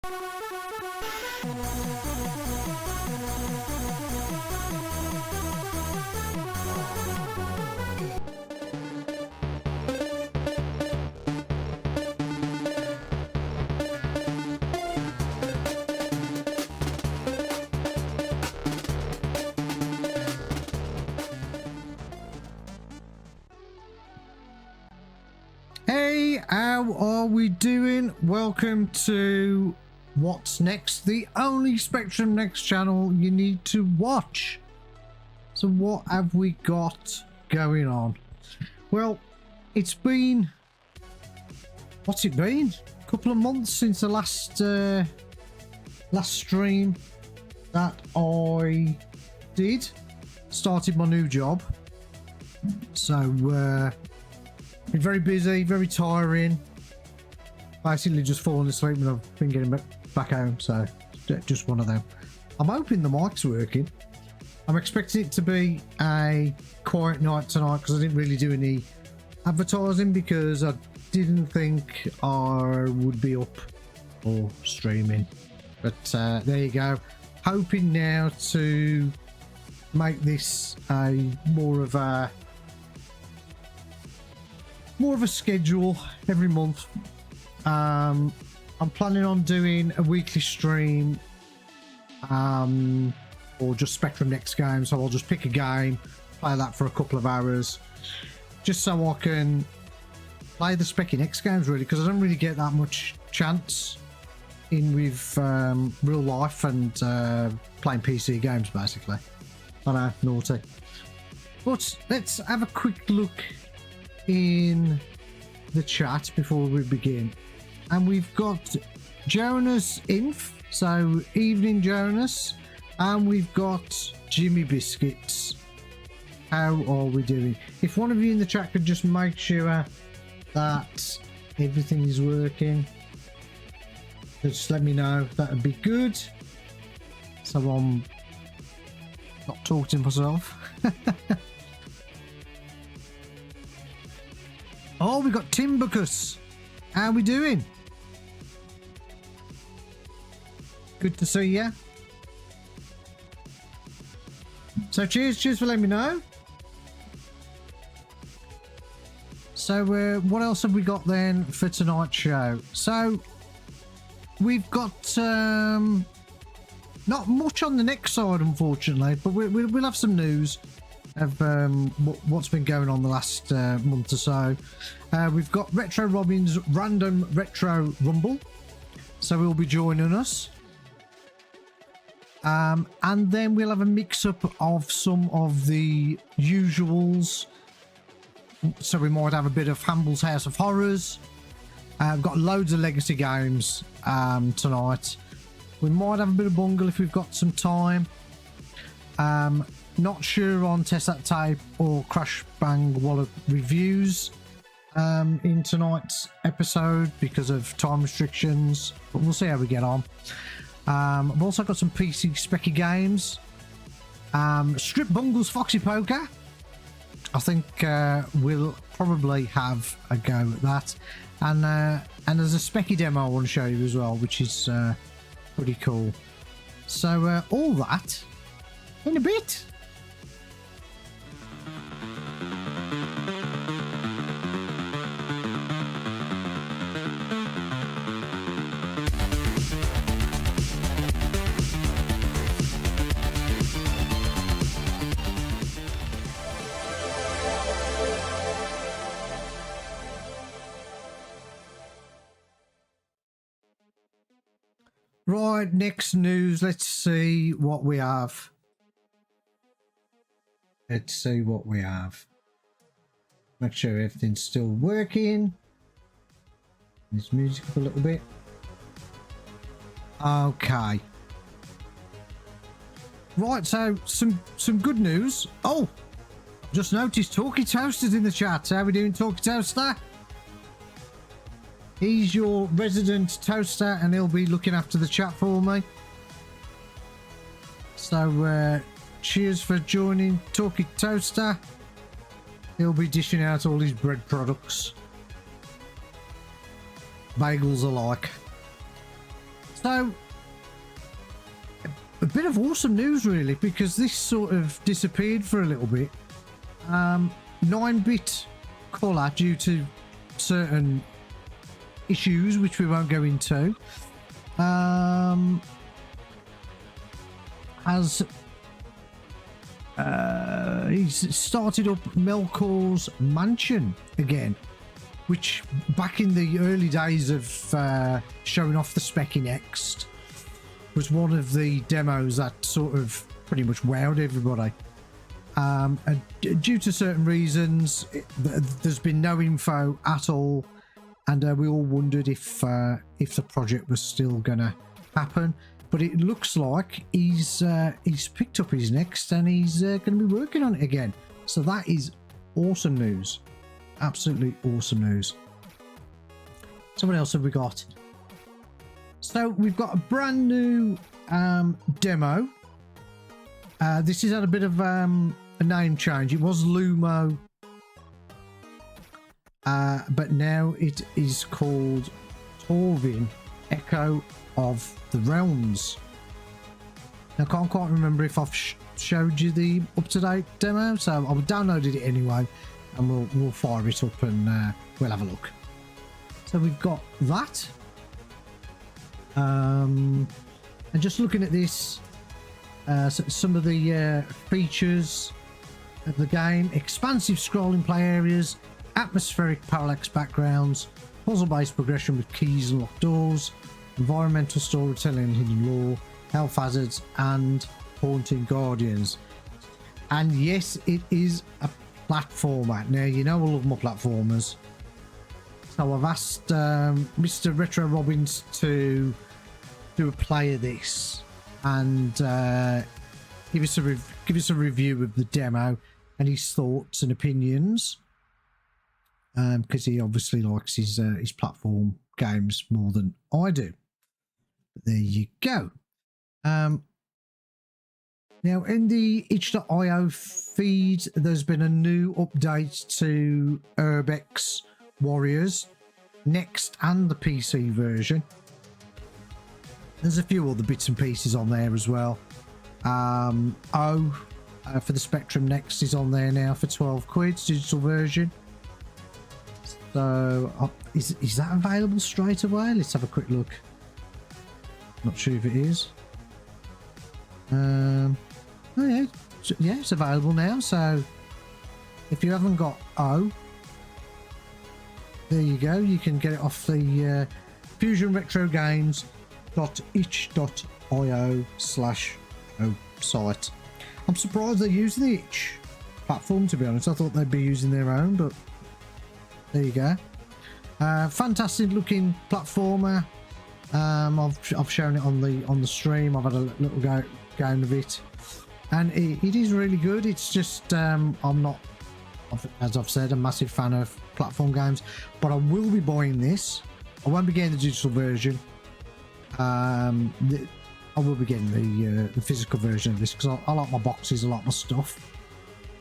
Hey, how are we doing? Welcome to What's Next, the only Spectrum Next channel you need to watch. So what have we got going on? Well, it's been, what's it been? A couple of months since the last stream that I did. Started my new job. So been very busy, very tiring. Basically just falling asleep when I've been getting back home, so just one of them. I'm hoping the mic's working. I'm expecting it to be a quiet night tonight because I didn't really do any advertising because I didn't think I would be up or streaming. But there you go. Hoping now to make this a more of a schedule every month. I'm planning on doing a weekly stream or just Spectrum Next game, so I'll just pick a game, play that for a couple of hours just so I can play the Speccy Next games, really, because I don't really get that much chance in with real life and playing PC games, basically. I know, naughty. But let's have a quick look in the chat before we begin, and we've got Jonas Inf, so evening Jonas, and we've got Jimmy Biscuits. How are we doing? If one of you in the chat could just make sure that everything is working, just let me know, that would be good, so I'm not talking to myself. Oh, we got Timbucus. How we doing? Good to see you. So cheers for letting me know. So what else have we got then for tonight's show? So we've got not much on the next side, unfortunately, but we'll have some news of what's been going on the last month or so. We've got Retro Robbins Random Retro Rumble, so he'll be joining us, and then we'll have a mix-up of some of the usuals. So we might have a bit of Hamble's House of Horrors. We've got loads of legacy games tonight. We might have a bit of Bungle if we've got some time. Not sure on Test That Tape or Crash Bang Wallet reviews in tonight's episode because of time restrictions, but we'll see how we get on. I've also got some PC Specky games. Strip Bungle's Foxy Poker. I think we'll probably have a go at that. And there's a Specky demo I want to show you as well, which is pretty cool. So all that in a bit. Right, next news. Let's see what we have. Let's see what we have. Make sure everything's still working. This music up a little bit. Okay. Right, so some good news. Oh, just noticed Talkie Toaster's in the chat. How are we doing, Talkie Toaster? He's your resident toaster and he'll be looking after the chat for me. So cheers for joining Talkie Toaster. He'll be dishing out all his bread products. Bagels alike. So, a bit of awesome news really, because this sort of disappeared for a little bit. 9-bit colour, due to certain issues which we won't go into, has he's started up Melkor's Mansion again, which back in the early days of showing off the Speccy Next was one of the demos that sort of pretty much wowed everybody. And due to certain reasons, there's been no info at all, and we all wondered if the project was still gonna happen. But it looks like he's picked up his Next, and he's going to be working on it again. So that is awesome news, absolutely awesome news. So what else have we got? So we've got a brand new demo. This has had a bit of a name change. It was Lumo, but now it is called Torvin, Echo of the Realms. Now, I can't quite remember if I've showed you the up-to-date demo, so I've downloaded it anyway, and we'll fire it up and we'll have a look. So we've got that. And just looking at this, some of the features of the game: expansive scrolling play areas, atmospheric parallax backgrounds, puzzle-based progression with keys and locked doors, environmental storytelling and hidden lore, health hazards, and haunting guardians. And yes, it is a platformer. Now, you know I love my platformers, so I've asked Mr. Retro Robbins to do a play of this and give us a review of the demo and his thoughts and opinions, because he obviously likes his platform games more than I do. But there you go. Now, in the itch.io feed, there's been a new update to Urbex Warriors Next and the PC version. There's a few other bits and pieces on there as well. For the Spectrum Next is on there now for 12 quid, digital version. So is that available straight away? Let's have a quick look. Not sure if it is. Oh yeah, it's available now. So if you haven't got O, there you go. You can get it off the fusionretrogames.itch.io/o site. I'm surprised they're using the itch platform, to be honest. I thought they'd be using their own, but there you go. Fantastic looking platformer. I've shown it on the stream. I've had a little game of it, and it is really good. It's just I'm not, as I've said, a massive fan of platform games, but I will be buying this. I won't be getting the digital version. I will be getting the physical version of this because I like my boxes, I like my stuff.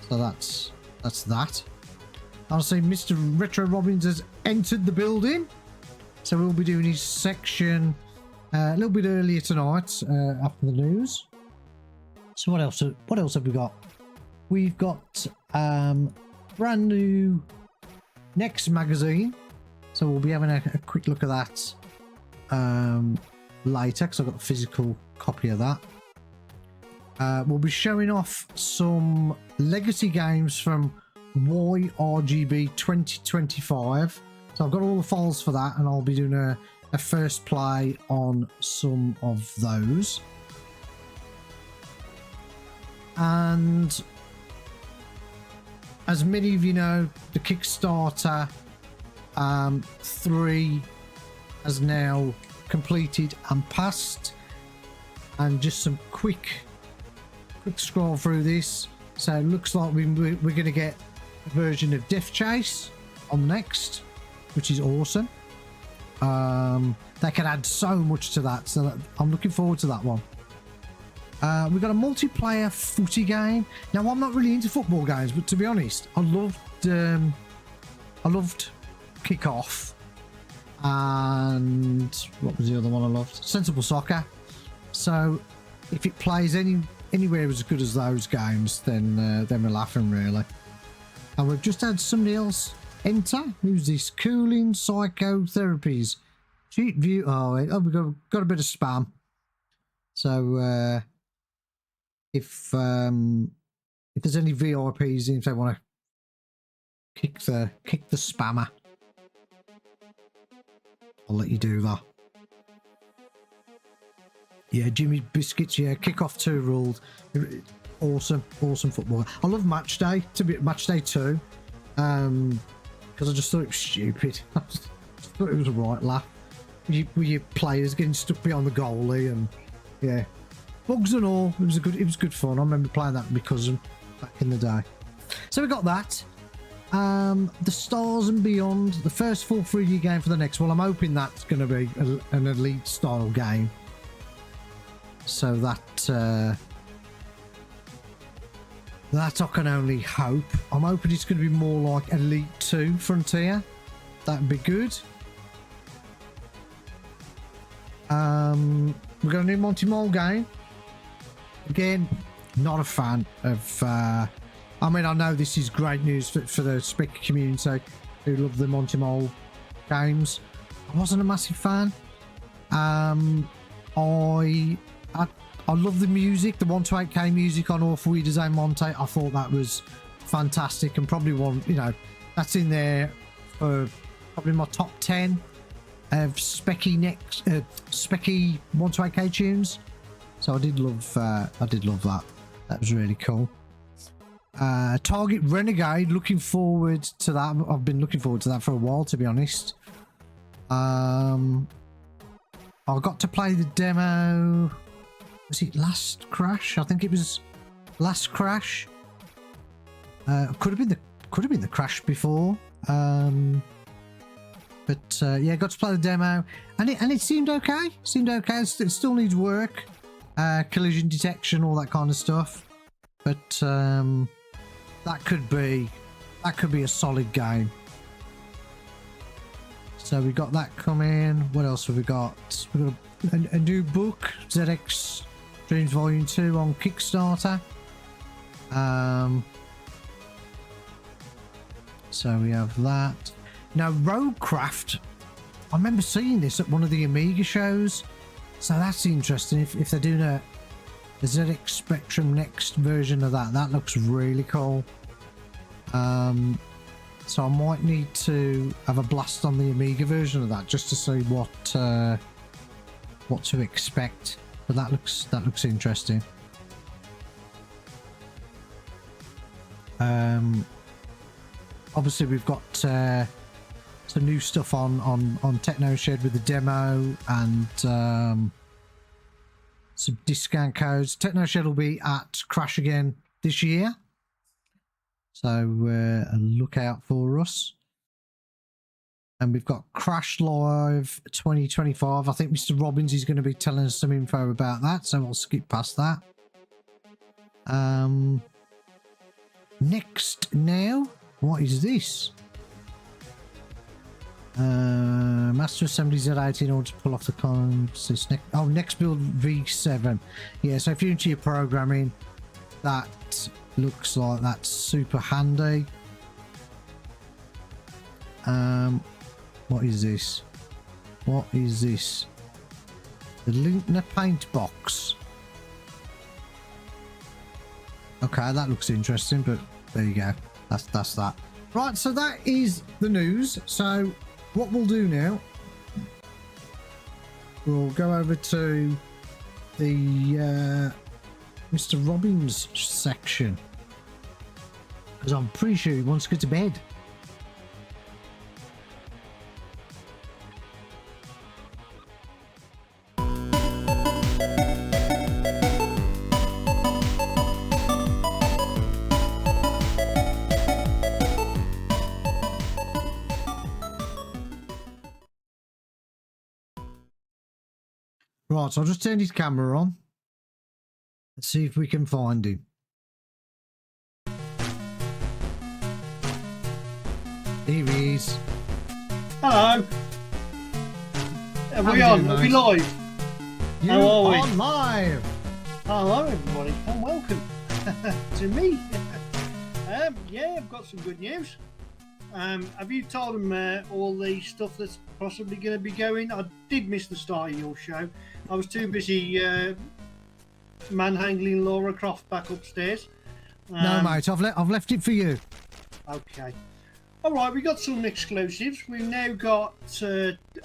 So that's that. I'll say Mr. Retro Robbins has entered the building, so we'll be doing his section a little bit earlier tonight after the news. So what else have we got? We've got brand new Next magazine, so we'll be having a quick look at that later, because I've got a physical copy of that. We'll be showing off some legacy games from YRGB 2025. So I've got all the files for that, and I'll be doing a first play on some of those. And as many of you know, the Kickstarter 3 has now completed and passed. And just some quick scroll through this. So it looks like we're going to get a version of Death Chase on Next, which is awesome. They can add so much to that, so I'm looking forward to that one. We've got a multiplayer footy game. Now, I'm not really into football games, but to be honest, I loved Kick-Off, and what was the other one I loved? Sensible Soccer. So if it plays anywhere as good as those games, then we're laughing really. And we've just had somebody else enter. Who's this? Cooling Psychotherapies. Cheat view. Oh, we've got a bit of spam. So if there's any VIPs in, if they want to kick the spammer, I'll let you do that. Yeah, Jimmy Biscuits. Yeah, kickoff 2 ruled. Awesome football. I love match day. To be match day 2, because I just thought it was stupid. I just thought it was a right laugh. With your players getting stuck behind the goalie, and yeah, bugs and all. It was good fun. I remember playing that with my cousin back in the day. So we got that. The Stars and Beyond, the first full 3D game for the next one. I'm hoping that's going to be an elite style game. So that I can only hope. I'm hoping it's going to be more like Elite 2 Frontier. That'd be good. We've got a new Monty Mole game. Again, not a fan of... I mean, I know this is great news for the Spec community who love the Monty Mole games. I wasn't a massive fan. I love the music, the 128K music on All For We Design Monte. I thought that was fantastic, and probably one, you know, that's in there for probably my top 10 of Specky 128K tunes. So I did love that. That was really cool. Target Renegade, looking forward to that. I've been looking forward to that for a while, to be honest. I got to play the demo. Was it Last Crash? I think it was Last Crash. Could have been the Crash before. Yeah, got to play the demo, and it seemed okay. It still needs work, collision detection, all that kind of stuff. But that could be a solid game. So we got that coming. What else have we got? We got a new book, ZX Dreams Volume 2 on Kickstarter. So we have that. Now Roguecraft, I remember seeing this at one of the Amiga shows, so that's interesting. If they're doing a ZX Spectrum next version of that looks really cool. So I might need to have a blast on the Amiga version of that just to see what to expect. But that looks interesting. Obviously we've got some new stuff on Techno Shed with the demo and some discount codes. Techno Shed will be at Crash again this year, so look out for us. And we've got Crash Live 2025. I think Mr. Robbins is going to be telling us some info about that, so I'll skip past that. Next now, what is this? Master Assembly Z8 in order to pull off the columns. Next build V7. Yeah, so if you're into your programming, that looks like that's super handy. What is this? The Linkner paint box. Okay, that looks interesting, but there you go. That's that. Right, so that is the news. So what we'll do now, we'll go over to the Mr. Robbins section, because I'm pretty sure he wants to go to bed. Right, so I'll just turn his camera on. Let's see if we can find him. Here he is. Hello. Are we on? Are we live? You How are we? on live. Hello, everybody, and welcome to me. Yeah, I've got some good news. Have you told them all the stuff that's possibly going to be going? I did miss the start of your show. I was too busy manhandling Laura Croft back upstairs. No, mate, I've left it for you. Okay. All right, we got some exclusives. We've now got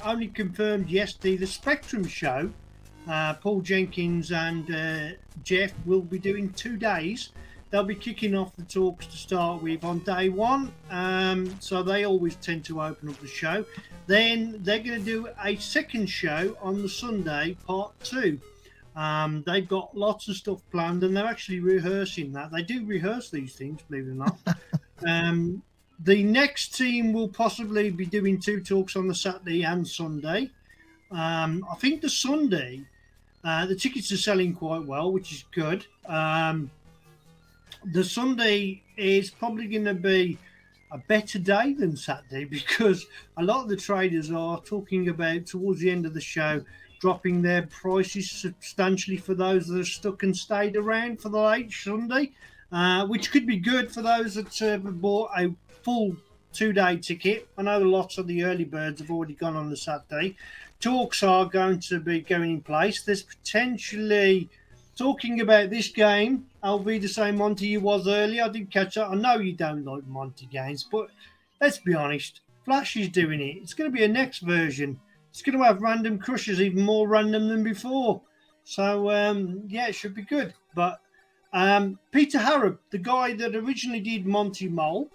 only confirmed yesterday the Spectrum show. Paul Jenkins and Jeff will be doing 2 days. They'll be kicking off the talks to start with on day one. So they always tend to open up the show. Then they're going to do a second show on the Sunday, part 2. They've got lots of stuff planned and they're actually rehearsing that. They do rehearse these things, believe it or not. The next team will possibly be doing 2 talks on the Saturday and Sunday. I think the Sunday, the tickets are selling quite well, which is good. The Sunday is probably going to be a better day than Saturday because a lot of the traders are talking about towards the end of the show dropping their prices substantially for those that are stuck and stayed around for the late Sunday, which could be good for those that have bought a full 2-day ticket. I know lots of the early birds have already gone on the Saturday. Talks are going to be going in place. There's potentially talking about this game. I'll be the same Monty you was earlier. I did catch up. I know you don't like Monty games, but let's be honest. Flash is doing it. It's going to be a next version. It's going to have random crushes, even more random than before. So, yeah, it should be good. But Peter Harrop, the guy that originally did Monty Mole,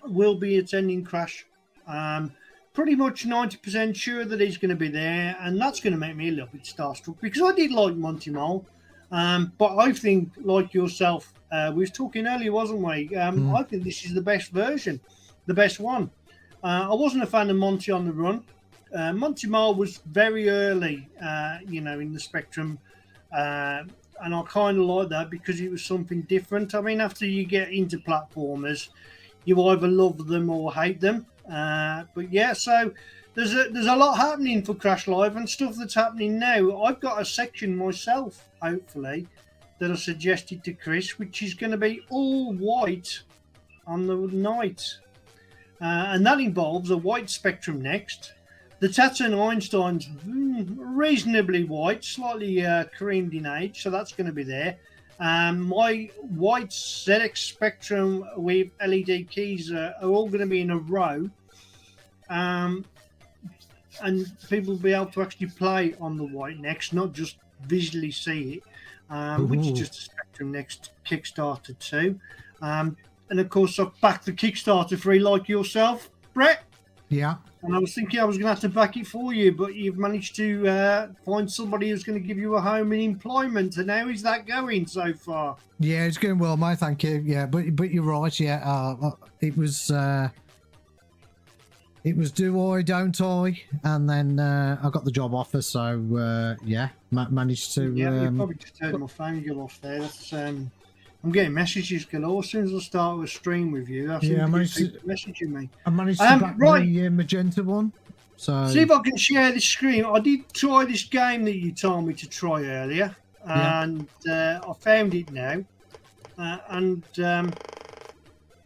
will be attending Crash. Pretty much 90% sure that he's going to be there, and that's going to make me a little bit starstruck because I did like Monty Mole, but I think, like yourself, we was talking earlier, wasn't we? I think this is the best version, the best one. I wasn't a fan of Monty on the Run. Monty Mole was very early, in the Spectrum, and I kind of like that because it was something different. I mean, after you get into platformers, you either love them or hate them. But yeah, so there's a lot happening for Crash Live and stuff that's happening now. I've got a section myself, hopefully, that I suggested to Chris, which is going to be all white on the night. And that involves a white Spectrum next. The Tatton Einstein's reasonably white, slightly creamed in age, so that's going to be there. My white ZX Spectrum with LED keys are all going to be in a row, and people will be able to actually play on the white next, not just visually see it, which is just a Spectrum Next Kickstarter too. And of course, I've backed the Kickstarter free like yourself, Brett. Yeah. And I was thinking I was going to have to back it for you, but you've managed to find somebody who's going to give you a home and employment. And how is that going so far? Yeah, it's going well, mate. Thank you. Yeah, but you're right. Yeah, it was do I, don't I? And then I got the job offer. So yeah, managed to. Yeah, you probably just heard my phone go off there. That's I'm getting messages galore. As soon as I start a stream with you, I managed to messaging me. I managed to back the magenta one. So see if I can share this screen. I did try this game that you told me to try earlier, and I found it now.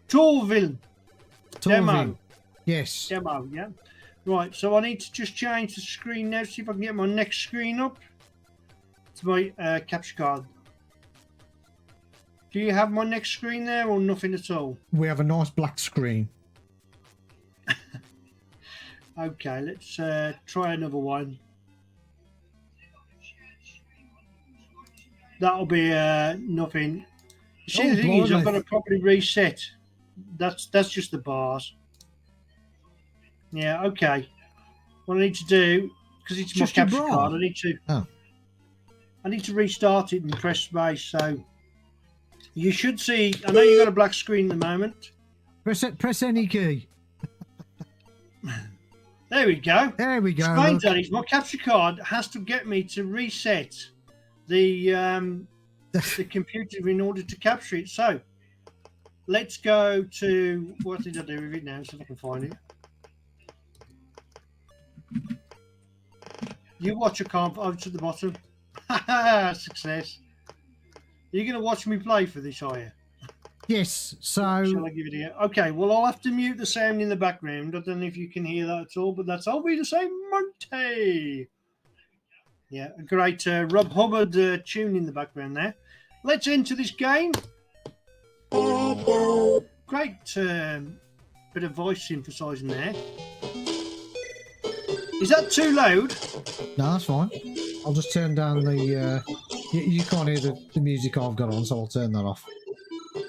Torvin. Demo. Yes. Demo. Yeah. Right. So I need to just change the screen now. See if I can get my next screen up. It's my capture card. Do you have my next screen there or nothing at all? We have a nice black screen. Okay, let's try another one. That'll be nothing. See, the thing is, I've got to probably reset. That's just the bars. Yeah, okay. What I need to do, because it's just my capture card, I need to restart it and press space. So you should see. I know you've got a black screen at the moment. Press any key. There we go. There we go. Explains that is my capture card has to get me to reset the computer in order to capture it. So let's go to what did I do with it now? See if I can find it. You watch a comp over to the bottom. Success. You're going to watch me play for this, are you? Yes, so... Shall I give it here? Okay, well, I'll have to mute the sound in the background. I don't know if you can hear that at all, but that's obviously the same Monty. Yeah, a great Rob Hubbard tune in the background there. Let's enter this game. Great bit of voice synthesizing there. Is that too loud? No, that's fine. I'll just turn down the... you can't hear the music I've got on, so I'll turn that off.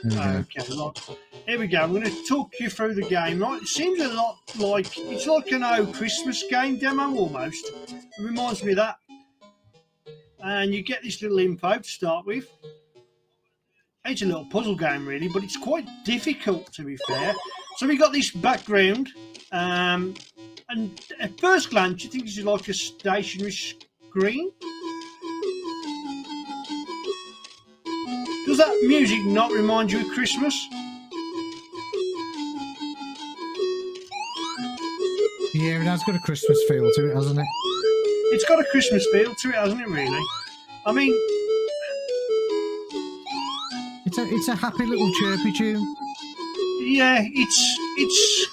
Okay, right. Here we go. I'm going to talk you through the game. Right, it seems a lot like it's like an old Christmas game demo almost. It reminds me of that. And you get this little info to start with. It's a little puzzle game, really, but it's quite difficult, to be fair. So we got this background, and at first glance, you think this is like a stationary screen. Does that music not remind you of Christmas? Yeah, it has got a Christmas feel to it, hasn't it? It's got a Christmas feel to it, hasn't it, really? I mean... It's a happy little chirpy tune. Yeah, it's...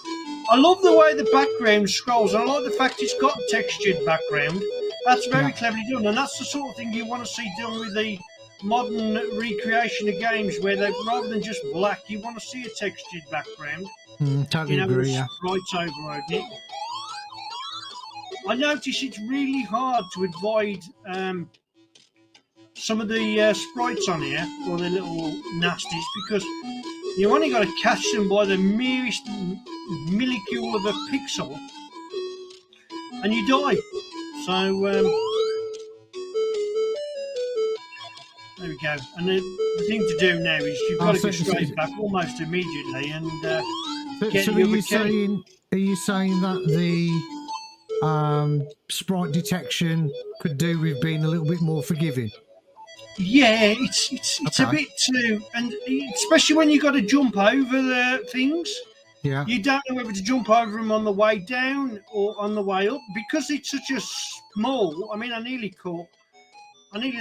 I love the way the background scrolls. I like the fact it's got a textured background. That's very cleverly done, and that's the sort of thing you want to see done with the modern recreation of games, where they, rather than just black, you want to see a textured background. Totally agree, yeah. Sprites override it. I notice it's really hard to avoid some of the sprites on here, or the little nasties, because you only got to catch them by the merest millicule of a pixel, and you die. So there we go. And the thing to do now is you've got to go straight back almost immediately and get so are you saying that the sprite detection could do with being a little bit more forgiving? Yeah, it's a bit too, and especially when you got to jump over the things. Yeah. You don't know whether to jump over them on the way down or on the way up, because it's such a small. I mean, I nearly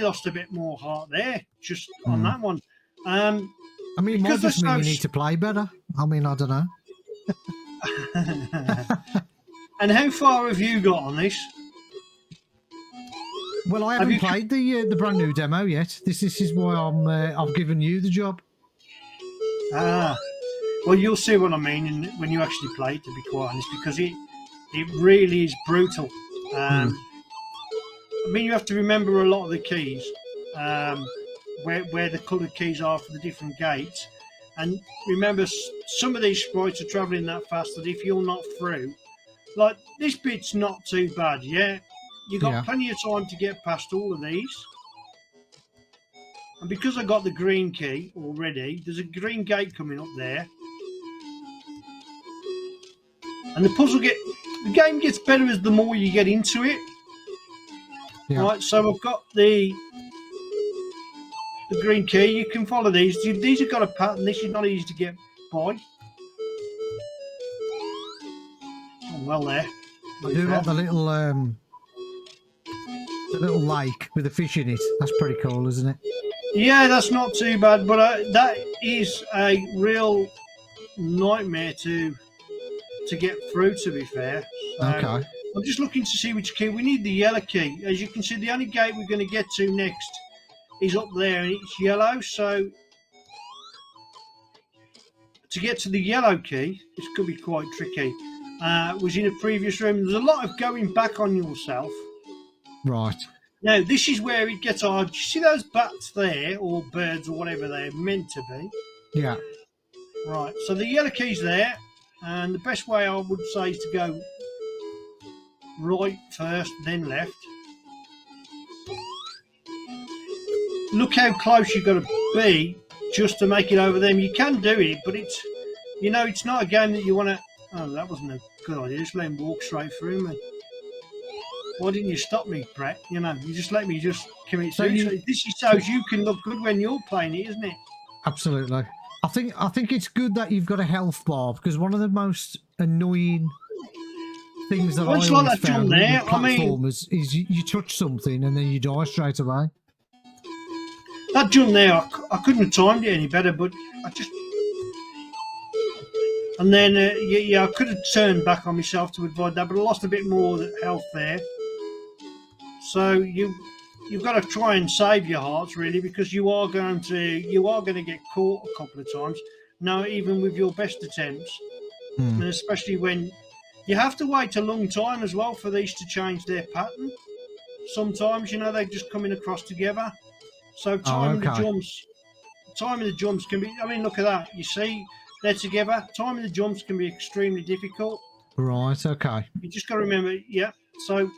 lost a bit more heart there just on that one. I mean, it might just mean you need to play better. I mean, I don't know. And how far have you got on this? Well, I haven't played the brand new demo yet. This is why I've given you the job. Well, you'll see what I mean when you actually play it, to be quite honest, because it really is brutal. I mean, you have to remember a lot of the keys, where the coloured keys are for the different gates. And remember, some of these sprites are travelling that fast that if you're not through, like this bit's not too bad, yeah? You got plenty of time to get past all of these. And because I got the green key already, there's a green gate coming up there. And the game gets better as the more you get into it. Yeah. Right, so I've got the green key. You can follow these. These have got a pattern. This is not easy to get by. Oh, well there. I do like the little lake with a fish in it. That's pretty cool, isn't it? Yeah, that's not too bad, but that is a real nightmare to get through, to be fair. So okay. I'm just looking to see which key. We need the yellow key. As you can see, the only gate we're going to get to next is up there, and it's yellow. So to get to the yellow key, this could be quite tricky. Was in a previous room. There's a lot of going back on yourself. Right. Now, this is where it gets hard. You see those bats there, or birds, or whatever they're meant to be? Yeah. Right, so the yellow key's there, and the best way I would say is to go right first, then left. Look how close you've got to be just to make it over them. You can do it, but it's not a game that you want to... Oh, that wasn't a good idea. Just let him walk straight through me. Why didn't you stop me, Brett? You just let me just commit suicide. This shows you can look good when you're playing it, isn't it? Absolutely. I think it's good that you've got a health bar, because one of the most annoying things that Once I like always that jump found there, with I mean, platformers is you touch something and then you die straight away. that jump there, I couldn't have timed it any better, but I just. And then, yeah, I could have turned back on myself to avoid that, but I lost a bit more health there. So you've got to try and save your hearts really, because you are going to get caught a couple of times. Now, even with your best attempts, and especially when you have to wait a long time as well for these to change their pattern. Sometimes, they just coming across together. So timing the jumps can be. I mean, look at that. You see, they're together. Timing the jumps can be extremely difficult. Right. Okay. You just got to remember, yeah. So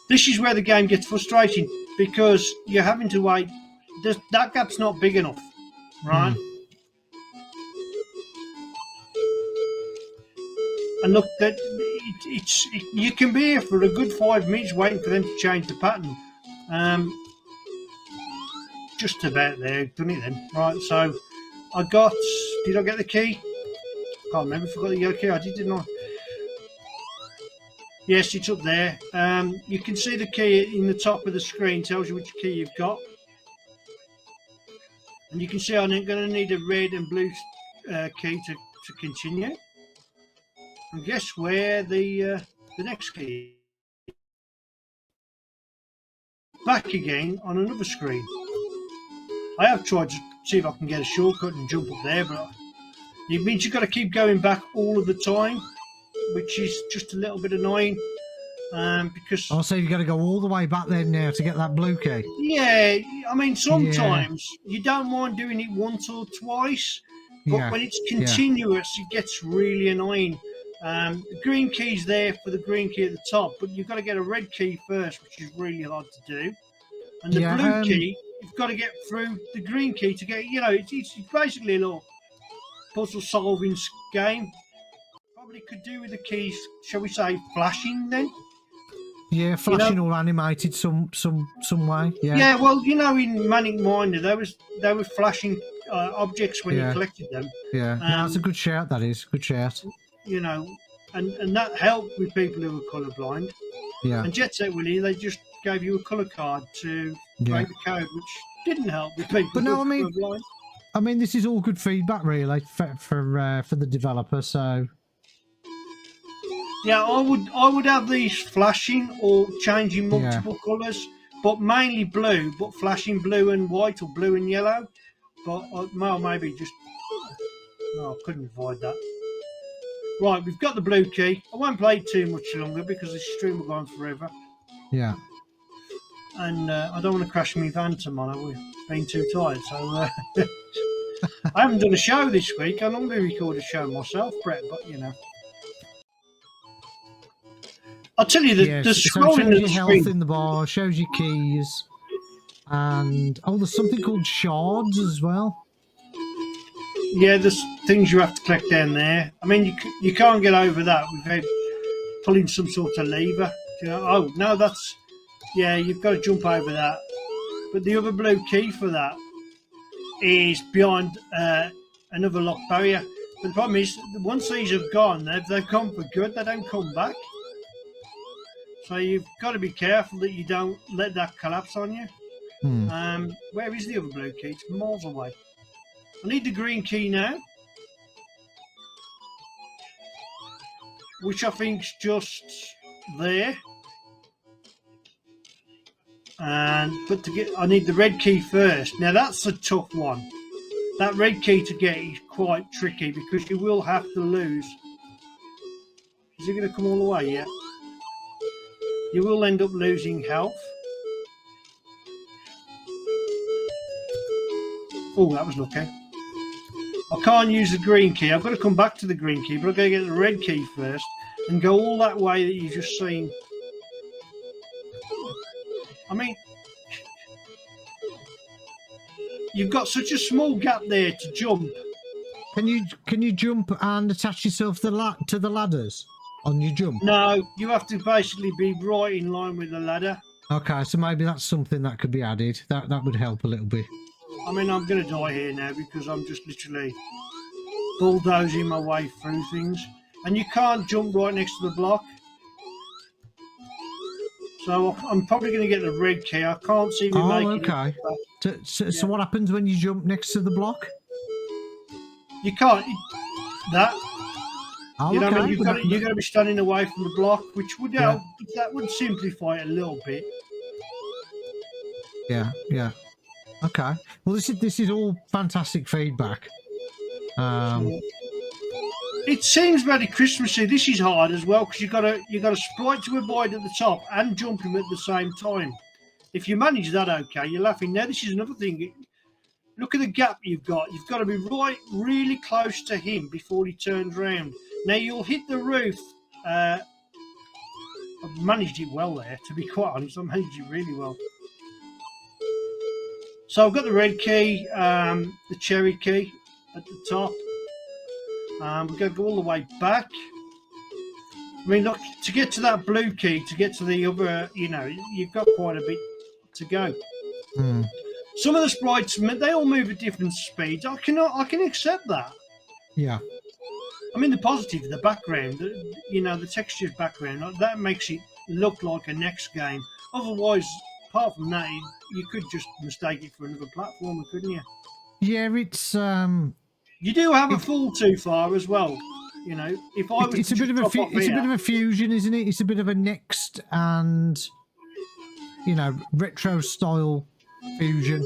this is where the game gets frustrating, because you're having to wait. That gap's not big enough, right? And look, you can be here for a good 5 minutes waiting for them to change the pattern. Just about there, done it then. Right, so did I get the key? Can't remember if I got the yellow key. I did, didn't I? Yes, it's up there. You can see the key in the top of the screen, tells you which key you've got. And you can see I'm going to need a red and blue key to continue. And guess where the next key is? Back again on another screen. I have tried to see if I can get a shortcut and jump up there, but it means you've got to keep going back all of the time, which is just a little bit annoying. Because also you've got to go all the way back there now to get that blue key. Yeah, I mean, sometimes you don't mind doing it once or twice, but when it's continuous, it gets really annoying. The green key's there for the green key at the top, but you've got to get a red key first, which is really hard to do. And the blue key, you've got to get through the green key to get, it's basically a little puzzle solving game. Probably could do with the keys, shall we say, flashing then? Yeah, flashing or animated some way. Yeah. Yeah, well, in Manic Miner, they were flashing objects when you collected them. Yeah, no, that's a good shout. That is good shout. And that helped with people who were colourblind. Yeah. And Jet Set Willie, they just gave you a colour card to break the code, which didn't help with people who were colourblind. I mean, this is all good feedback, really, for the developer. So. Yeah, I would have these flashing or changing multiple colours, but mainly blue, but flashing blue and white or blue and yellow. But well, maybe just no, I couldn't avoid that. Right, we've got the blue key. I won't play too much longer because this stream will go on forever. Yeah. And I don't want to crash my van tomorrow. We've been too tired, so I haven't done a show this week. I normally record a show myself, Brett, but I'll tell you, the scrolling so it shows of your the health screen in the bar, shows your keys, and there's something called shards as well. Yeah, there's things you have to collect down there. I mean, you can't get over that without pulling some sort of lever. Oh no, you've got to jump over that. But the other blue key for that is behind another lock barrier. But the problem is, once these have gone, they've gone for good. They don't come back. So you've got to be careful that you don't let that collapse on you. Where is the other blue key? It's miles away. I need the green key now, which I think's just there. But I need the red key first. Now that's a tough one. That red key to get is quite tricky because you will have to lose. Is it going to come all the way? Yeah. You will end up losing health. Oh, that was lucky. I can't use the green key. I've got to come back to the green key, but I've got to get the red key first and go all that way that you've just seen. I mean, you've got such a small gap there to jump. Can you jump and attach yourself to the ladders on your jump? No, you have to basically be right in line with the ladder. Okay, so maybe that's something that could be added. That would help a little bit. I mean, I'm going to die here now because I'm just literally bulldozing my way through things. and you can't jump right next to the block. So I'm probably going to get the red key. I can't see me making okay. it. So what happens when you jump next to the block? You can't. That. Oh, You know, okay. I mean, you've got to be standing away from the block, which would help. That would simplify it a little bit. Yeah. Okay. Well, this is all fantastic feedback. It seems very Christmassy. This is hard as well because you got a sprite to avoid at the top and jump him at the same time. If you manage that, okay, you're laughing. Now this is another thing. Look at the gap you've got. You've got to be really close to him before he turns round. Now you'll hit the roof. I've managed it well there, to be quite honest. I managed it really well. So I've got the red key, the cherry key at the top. We're going to go all the way back. I mean, look, to get to that blue key, to get to the other, you've got quite a bit to go. Some of the sprites, they all move at different speeds. I can accept that. Yeah. I mean, the positive, the background, the textured background, that makes it look like a next game. Otherwise, apart from that, you could just mistake it for another platformer, couldn't you? Yeah, it's You do have a fall too far as well. If I was it's a bit of a fusion, isn't it? It's a bit of a next and retro style fusion.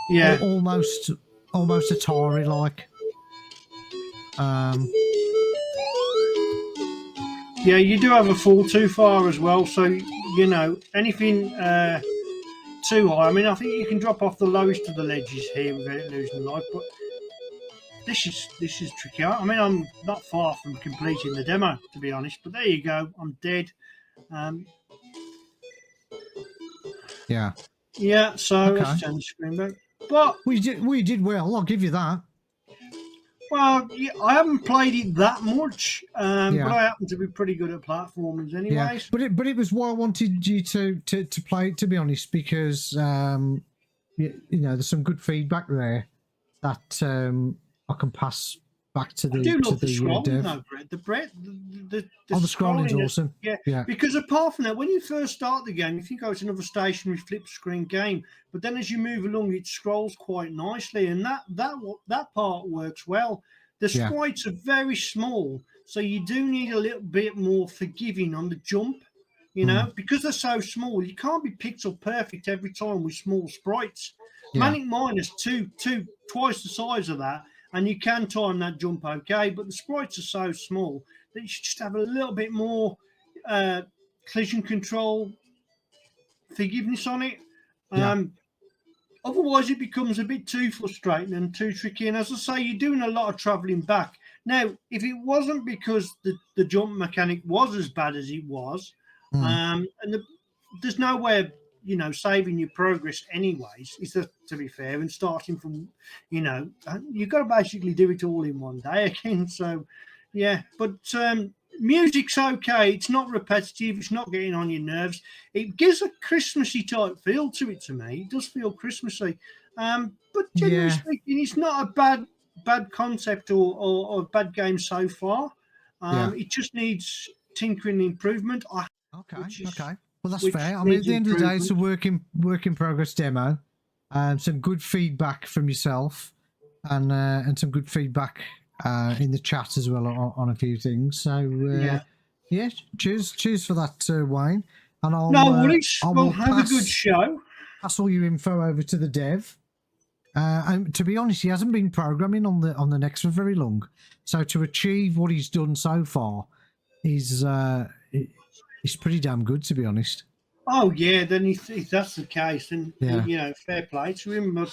Yeah, almost Atari like. Yeah, you do have a fall too far as well. So anything too high. I mean, I think you can drop off the lowest of the ledges here without losing life, but this is tricky. I mean, I'm not far from completing the demo, to be honest. But there you go. I'm dead. Yeah. Yeah. So okay. Let's turn the screen back. But we did well. I'll give you that. Well, yeah, I haven't played it that much, but I happen to be pretty good at platformers anyway. Yeah. But it was why I wanted you to play it, to be honest, because there's some good feedback there that I can pass back to the. I do love the scrolling dev. though, Brett. The scrolling's awesome. Yeah. Because apart from that, when you first start the game, you think, it's another stationary flip screen game. But then as you move along, it scrolls quite nicely, and that part works well. The sprites are very small, so you do need a little bit more forgiving on the jump. Because they're so small, you can't be pixel perfect every time with small sprites. Manic Miner's twice the size of that. And you can time that jump okay, but the sprites are so small that you should just have a little bit more collision control forgiveness on it. Otherwise, it becomes a bit too frustrating and too tricky. And as I say, you're doing a lot of travelling back. Now, if it wasn't because the jump mechanic was as bad as it was, there's no way of saving your progress anyways, is to be fair, and starting from, you've got to basically do it all in one day again. So, yeah, but music's okay. It's not repetitive. It's not getting on your nerves. It gives a Christmassy type feel to it to me. It does feel Christmassy. But generally speaking, it's not a bad concept or a bad game so far. It just needs tinkering and improvement. Okay. Well, that's fair. I mean, at the end of the day, it's a work in progress demo. Some good feedback from yourself, and some good feedback in the chat as well on a few things. So cheers for that, Wayne. And I'll we'll have a good show. Pass all your info over to the dev. And to be honest, he hasn't been programming on the Next for very long. So to achieve what he's done so far is pretty damn good, to be honest. Oh yeah, then if that's the case, then fair play to him. But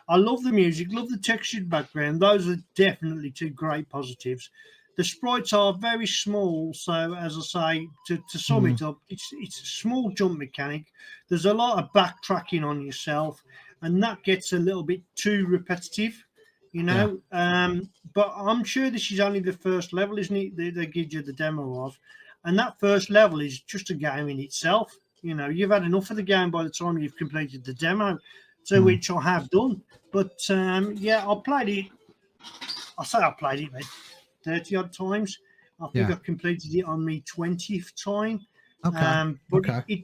I love the music, love the textured background. Those are definitely two great positives. The sprites are very small, so as I say, to sum it up, it's a small jump mechanic. There's a lot of backtracking on yourself, and that gets a little bit too repetitive, But I'm sure this is only the first level, isn't it? They give you the demo of. And that first level is just a game in itself. You've had enough of the game by the time you've completed the demo, which I have done. But I played it. I say I played it, man. 30 odd times. I think Yeah. I completed it on my 20th time. Okay. But Okay. it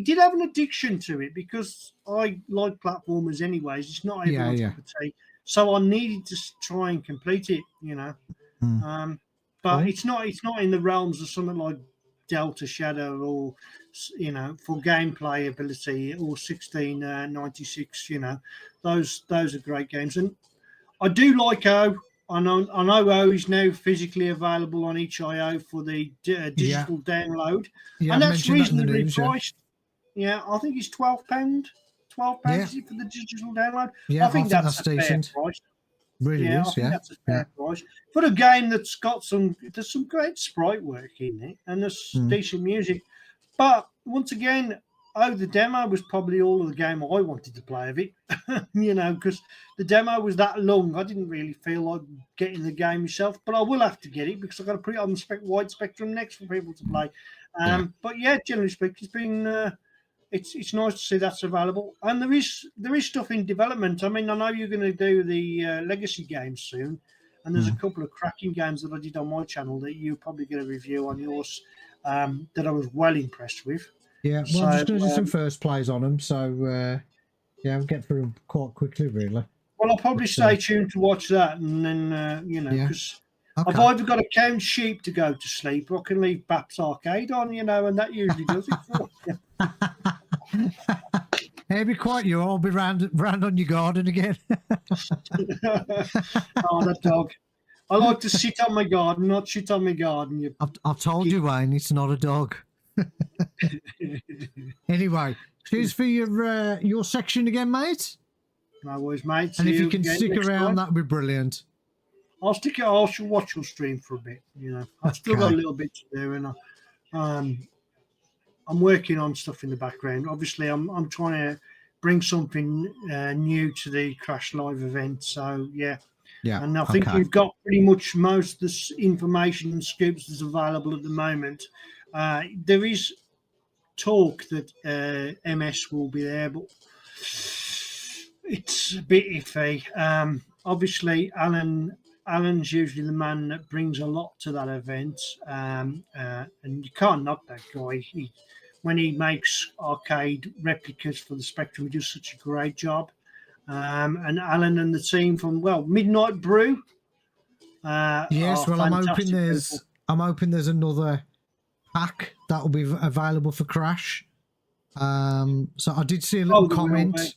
did have an addiction to it because I like platformers anyways. It's not Yeah. everyone's Yeah. cup of tea, so I needed to try and complete it. You know, Mm. but Cool. it's not in the realms of something like Delta Shadow or for gameplay ability or 1696. Those are great games, and I do like O. I know O is now physically available on each IO for the Yeah. digital download, Yeah. and I've that's mentioned that in the reasonably news. Yeah. priced. Yeah, I think it's £12. £12 Yeah. is it for the digital download? I Yeah. I think think that's that's a fair decent. price. Really Yeah, I is. think Yeah. that's a Yeah. fair price for a game that's got there's some great sprite work in it and there's Mm. decent music. But once again, the demo was probably all of the game I wanted to play of it, because the demo was that long. I didn't really feel like getting the game myself, but I will have to get it because I've got to put it on the white spectrum next for people to play. Yeah. But yeah, generally speaking, it's been it's nice to see that's available, and there is stuff in development. I mean, I know you're going to do the legacy games soon, and there's a couple of cracking games that I did on my channel that you're probably going to review on yours that I was well impressed with. Yeah. Well, So, I'm just going to do some first plays on them. So yeah, I'll get through them quite quickly, really. well, I'll probably But, stay tuned to watch that, and then yeah. because I've Okay. either got to count sheep to go to sleep, or I can leave Baps Arcade on, and that usually does it for you. Hey, be quiet, you. I'll be round on your garden again. Oh, that dog. I like to sit on my garden, not shit on my garden. You I've told you, Wayne, it's not a dog. Anyway, cheers for your section again, mate. no worries, mate. And See if you you can again stick next around, time. that'd be brilliant. I'll stick it. I shall watch your stream for a bit. I've still got a Okay. little bit to do, and I'm working on stuff in the background. Obviously, I'm trying to bring something new to the Crash Live event. So yeah. Yeah. And I think Okay. we've got pretty much most of this information and scoops that's available at the moment. There is talk that MS will be there, but it's a bit iffy. Obviously, Alan's usually the man that brings a lot to that event, and you can't knock that guy. When he makes arcade replicas for the Spectrum, he does such a great job. And Alan and the team from Midnight Brew Yes. are Well, fantastic people. I'm hoping there's another pack that will be available for Crash. So I did see a little There will comment be.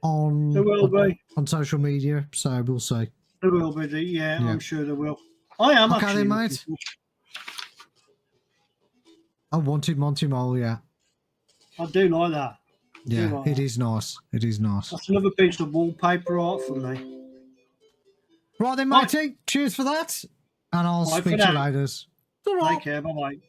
on There will be. on social media, so we'll see. There will be. Yeah, Yeah. I'm sure there will. I am Okay actually then, looking mate. for. I wanted Monty Mole, yeah. I do like that. Yeah, it is nice. It is nice. That's another piece of wallpaper art for me. Right then, Right. matey. Cheers for that. And I'll Bye speak for to you now. later. Ta-ra. Take care. Bye bye.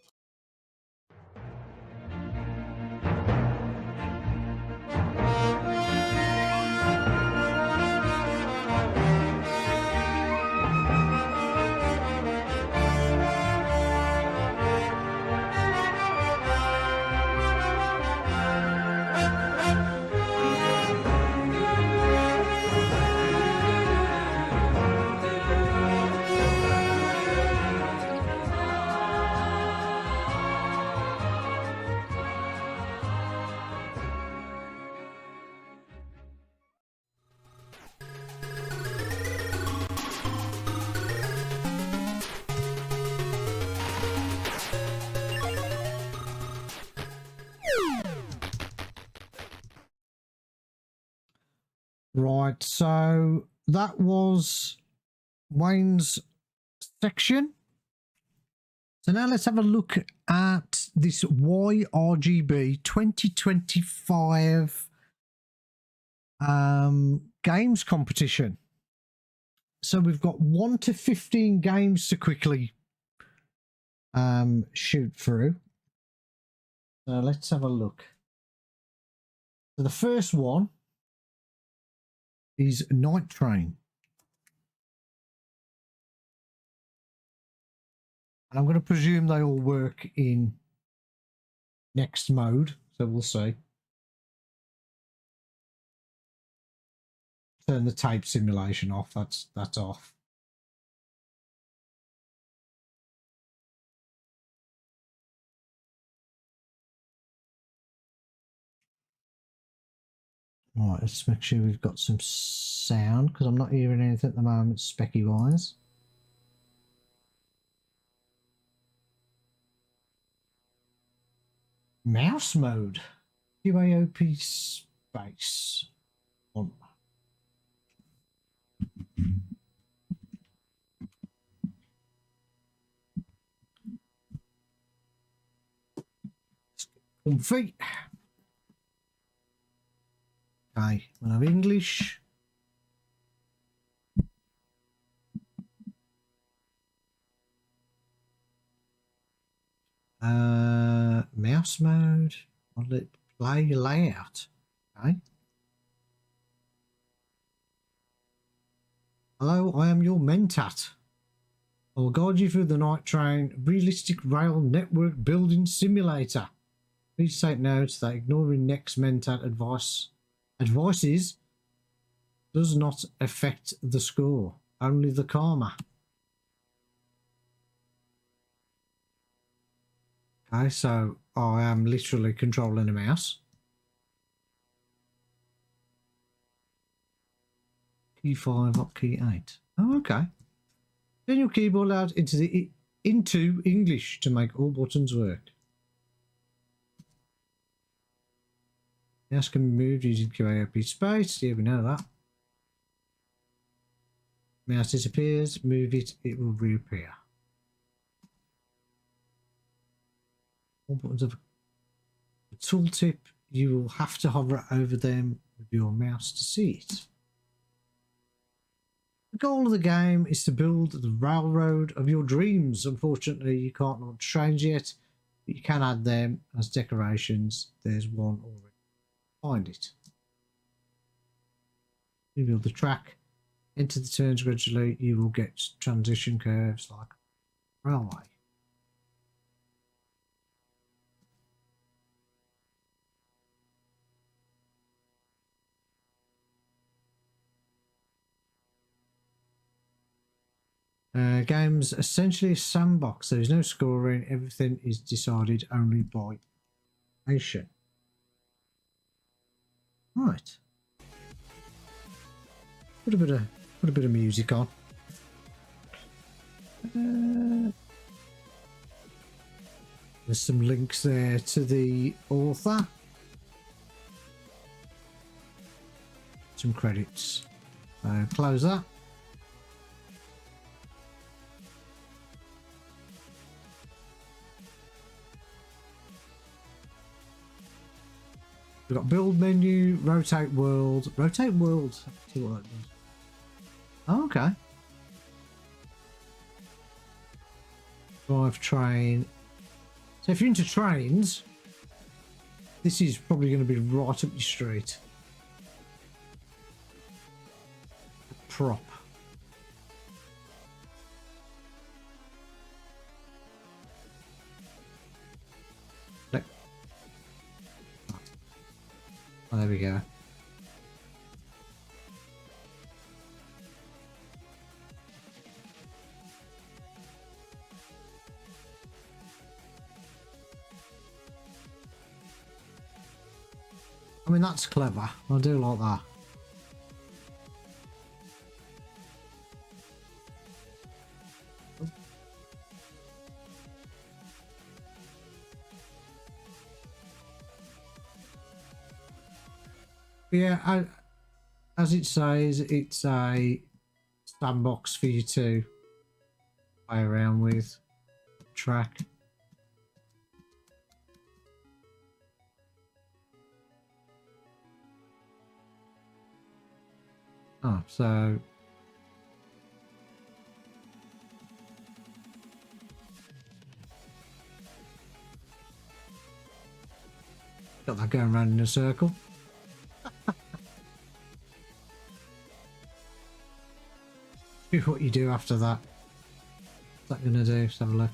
Right, so that was Wayne's section. So now let's have a look at this YRGB 2025 games competition. So we've got 1 to 15 games to quickly shoot through. So let's have a look. So the first one is Night Train. And I'm going to presume they all work in next mode, so we'll see. Turn the tape simulation off. That's off. Right, let's make sure we've got some sound because I'm not hearing anything at the moment, specky wise. Mouse mode. QAOP space. On. Comfy. Okay, we'll have English. Mouse mode. I'll let play layout. Okay. Hello, I am your Mentat. I will guide you through the night train realistic rail network building simulator. Please take note that ignoring next Mentat advices does not affect the score, only the karma. Okay, so I am literally controlling a mouse. Key 5 up key 8. Oh, okay. Turn your keyboard out into English to make all buttons work. Mouse can be moved using QAOP space. Yeah, we know that. Mouse disappears. Move it, it will reappear. All buttons have a tooltip. You will have to hover over them with your mouse to see it. The goal of the game is to build the railroad of your dreams. Unfortunately, you can't launch trains yet, but you can add them as decorations. There's one already. Find it. You build the track. Enter the turns gradually. You will get transition curves like railway. Game's essentially a sandbox. There is no scoring. Everything is decided only by nation. Right. Put a bit of music on. There's some links there to the author. Some credits. Close that. We've got build menu, rotate world. Rotate world. See what that does. Oh, okay. Drive train. So if you're into trains, this is probably going to be right up your street. Prop. Oh, there we go. I mean, that's clever. I do like that. Yeah, as it says, it's a sandbox for you to play around with. Track. Oh, so got that going around in a circle. See what you do after that. What's that gonna do? Let's have a look.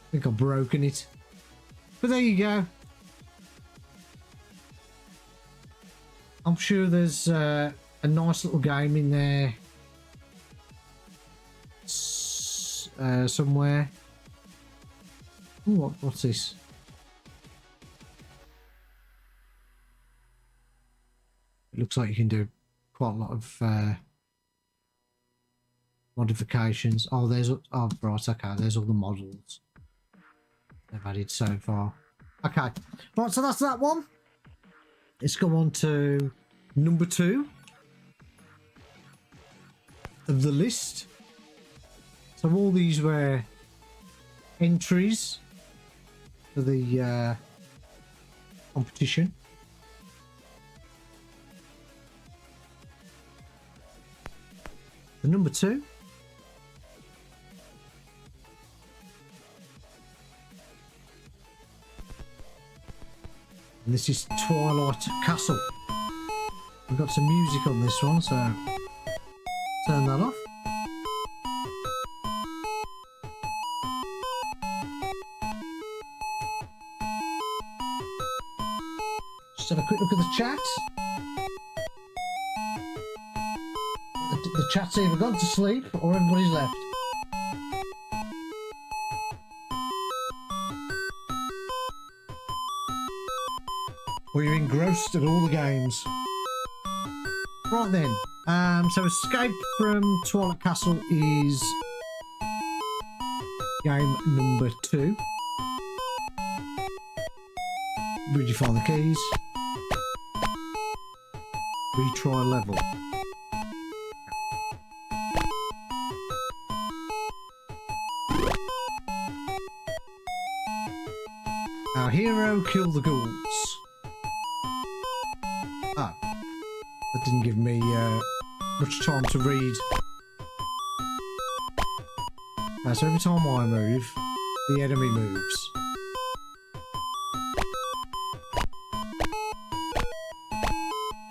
I think I've broken it. But there you go. I'm sure there's a nice little game in there somewhere. Ooh, what's this? It looks like you can do quite a lot of modifications. Oh, there's right, okay, there's all the models they've added so far. Okay, right, so that's that one. Let's go on to number 2 of the list. So all these were entries for the competition. The number 2. And this is Twilight Castle. We've got some music on this one, so turn that off. Just have a quick look at the chat. The chat's either gone to sleep or everybody's left. Or you're engrossed at all the games. Right then, so Escape from Twilight Castle is game number 2. Redefine the keys. Retry level. Our hero killed the ghouls. Ah, that didn't give me much time to read. So every time I move, the enemy moves.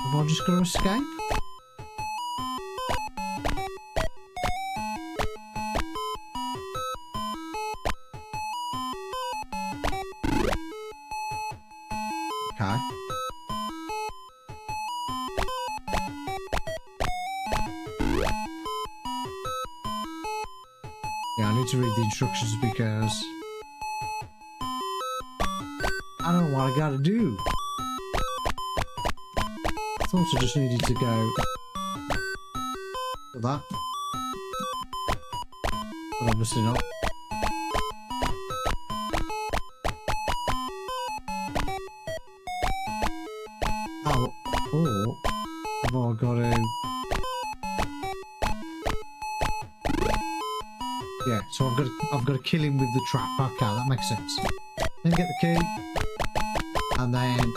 Have I just got to escape? Okay. Yeah, I need to read the instructions because I don't know what I gotta do. I thought I just needed to go for that, but obviously not. Oh, or have I got to? Yeah, so I've got to kill him with the trap. Okay, that makes sense. Then get the key, and then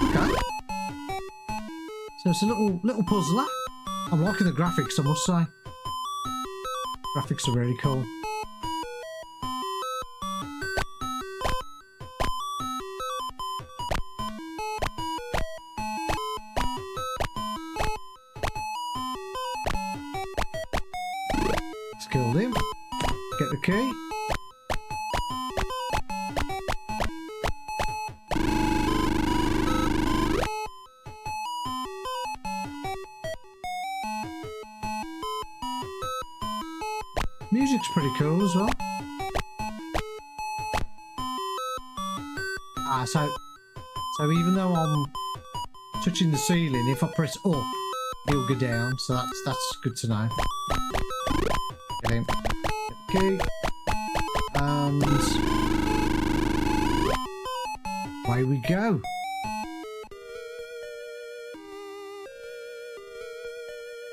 okay. So it's a little puzzler. I'm liking the graphics, I must say. Graphics are really cool. Let's kill him. Get the key. Music's pretty cool as well. So even though I'm touching the ceiling, if I press up, he'll go down. So that's good to know. Get him. Get the key. And away we go.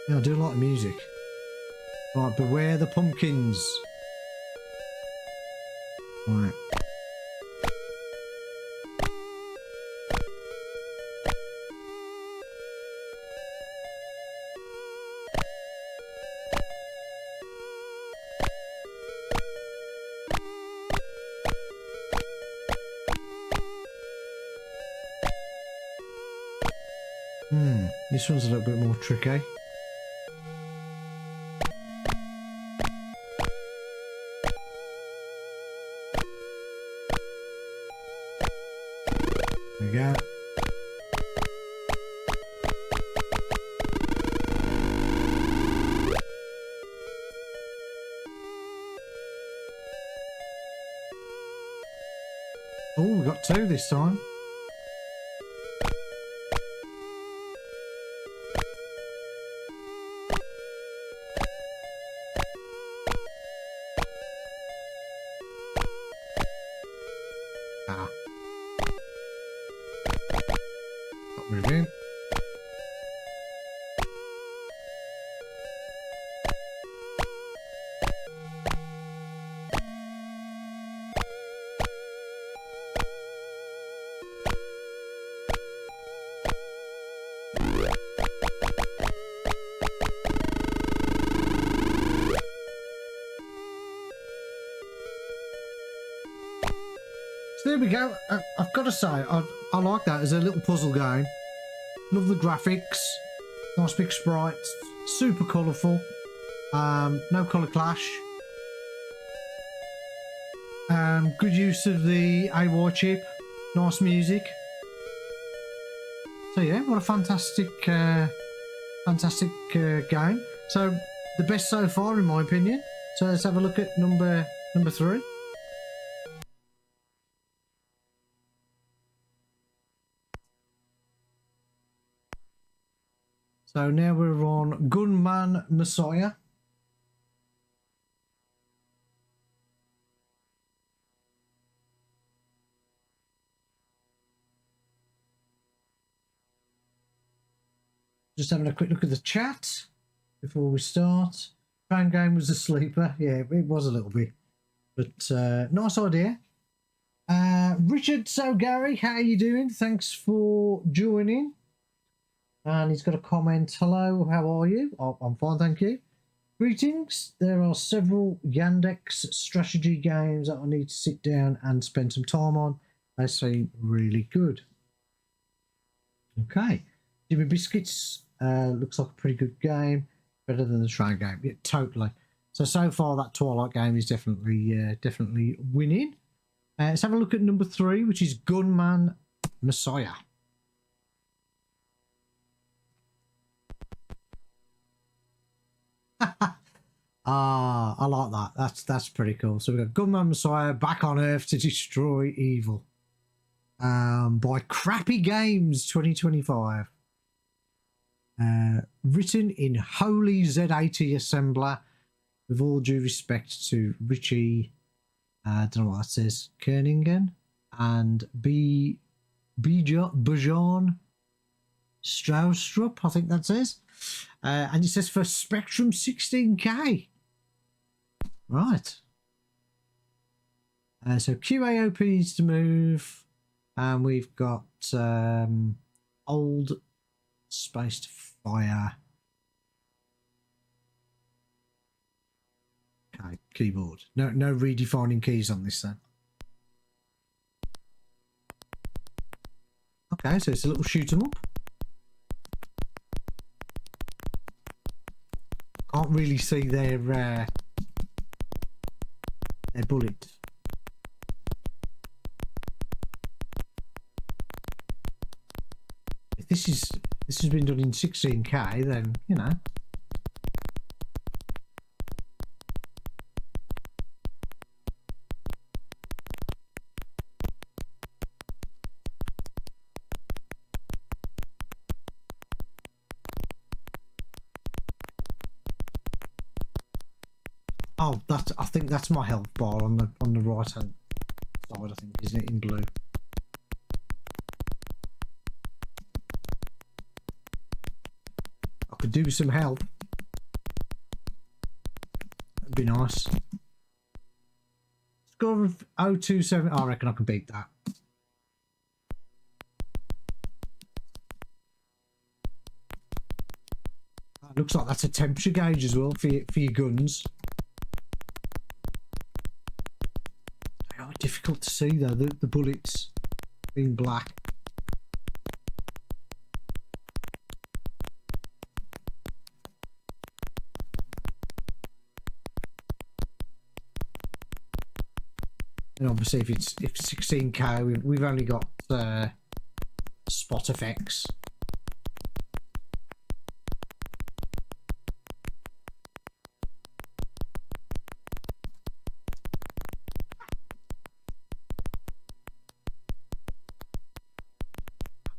Yeah, I do like the music. Right, beware the pumpkins. Right. This one's a little bit more tricky. There we go. Oh, we got 2 this time. Ah. Not moving. So there we go. I've got to say, I like that as a little puzzle game. Love the graphics. Nice big sprites. Super colourful. No colour clash. Good use of the AY chip. Nice music. So yeah, what a fantastic, fantastic game. So the best so far, in my opinion. So let's have a look at number 3. So now we're on Gunman Messiah. Just having a quick look at the chat before we start. Train game was a sleeper. Yeah, it was a little bit. But nice idea. Richard, so Gary, how are you doing? Thanks for joining. And he's got a comment. Hello, how are you? Oh, I'm fine, thank you. Greetings. There are several Yandex strategy games that I need to sit down and spend some time on. They seem really good. Okay. Jimmy Biscuits looks like a pretty good game. Better than the train game. Yeah, totally. So far that Twilight game is definitely winning. Let's have a look at number 3, which is Gunman Messiah. I like that. That's pretty cool. So we've got Gunman Messiah back on Earth to destroy evil. By Crappy Games 2025. Written in Holy Z80 assembler. With all due respect to Richie, I don't know what that says, Kerningen and Bajan Straustrup, I think that says. And it says for Spectrum 16K. Right. So QAOPs to move. And we've got old space to fire. Okay, keyboard. No redefining keys on this then. Okay, so it's a little shoot 'em up. Can't really see their bullet. If this has been done in 16K, then you know. Oh, I think that's my health bar on the right hand side, I think, isn't it, in blue? I could do with some help. That'd be nice. Score of 027. I reckon I can beat that. Looks like that's a temperature gauge as well for your guns. They are difficult to see though, the bullets being black. And obviously if it's 16K, we've only got spot effects.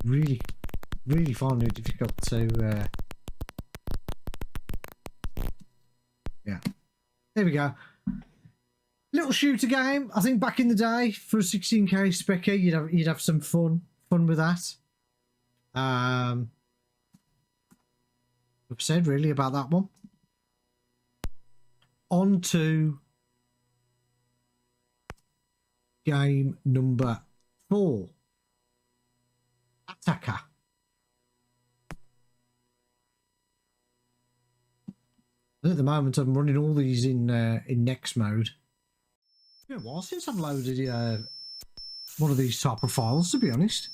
really finding it difficult to. Yeah, there we go. Little shooter game. I think back in the day for a 16k specker, you'd have some fun with that. I've said really about that one. On to game number 4. Attacker. And at the moment, I'm running all these in next mode. It's been a while since I've loaded one of these type of files, to be honest,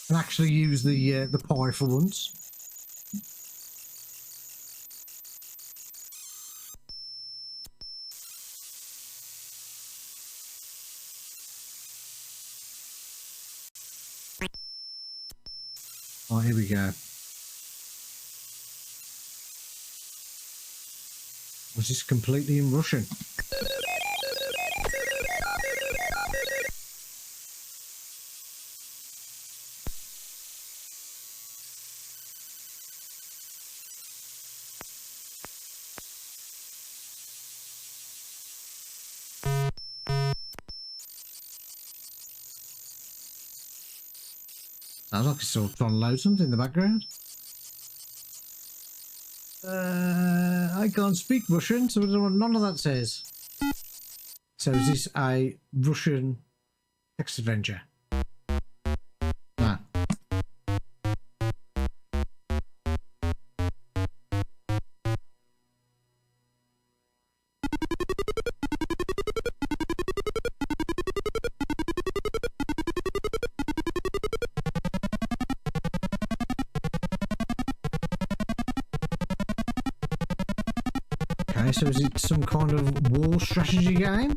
and actually use the Pi for once. Oh, here we go. Was this completely in Russian? Sounds like it's still trying to load something in the background. I can't speak Russian, so none of that says. So is this a Russian text adventure? No. Okay, so is it some kind of war strategy game?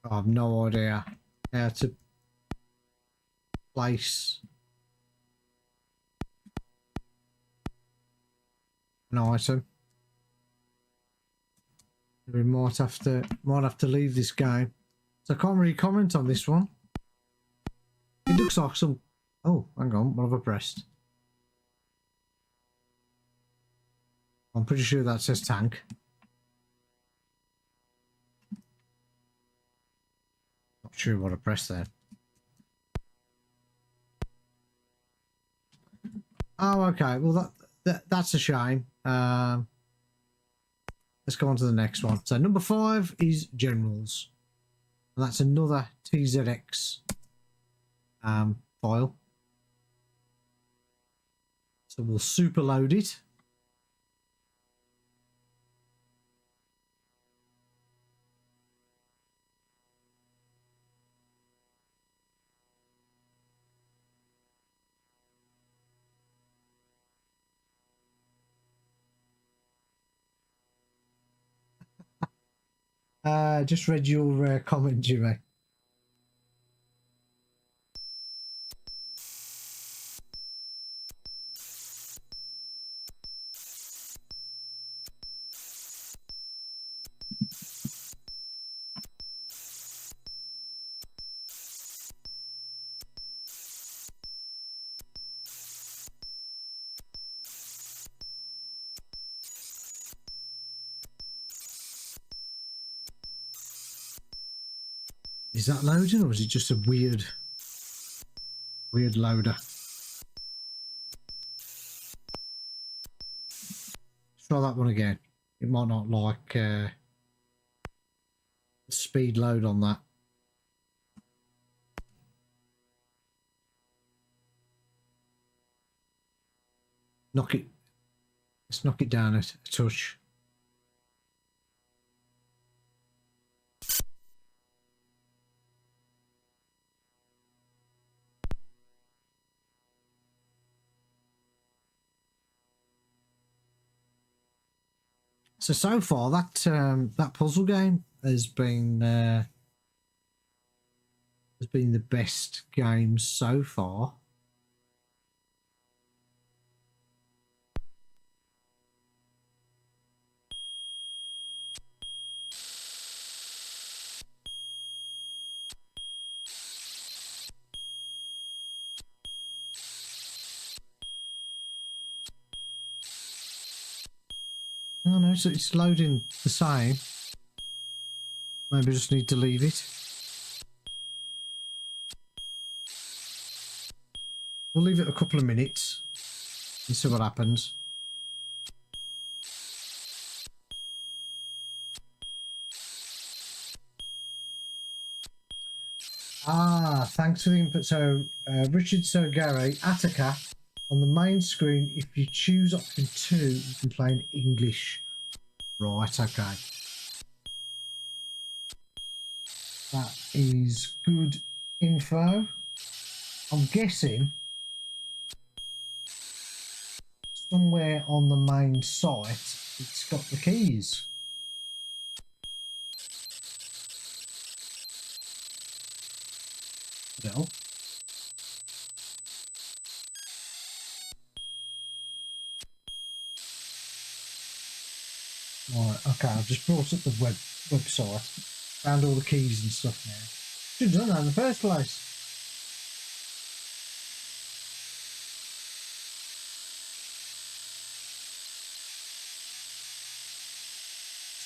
I have no idea how to place an item. We might have to leave this game. So I can't really comment on this one. It looks like some. Oh, hang on, what have I pressed? I'm pretty sure that says tank. Not sure what I pressed there. Oh, okay. Well, that's a shame. Let's go on to the next one. So number 5 is Generals. And that's another TZX file. So we'll super load it. Just read your comment, Jimmy. Is that loading, or is it just a weird loader? Let's try that one again. It might not like the speed load on that. knock it. Let's knock it down a touch. So far that puzzle game has been the best game so far. Oh no, so it's loading the same. Maybe I just need to leave it. We'll leave it a couple of minutes and see what happens. Thanks for the input. So, Richard Gary, Attica, on the main screen, if you choose option 2, you can play in English. Right, okay. That is good info. I'm guessing somewhere on the main site it's got the keys. Well, right, okay, I've just brought up the website, found all the keys and stuff now. Should have done that in the first place.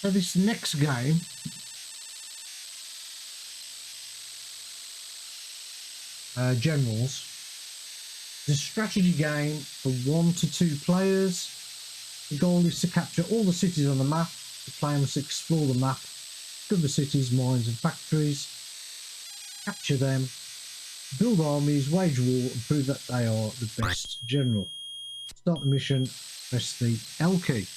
So this next game Generals is a strategy game for 1 to 2 players. The goal is to capture all the cities on the map. The player must explore the map, discover cities, mines and factories, capture them, build armies, wage war and prove that they are the best general. Start the mission, press the L key.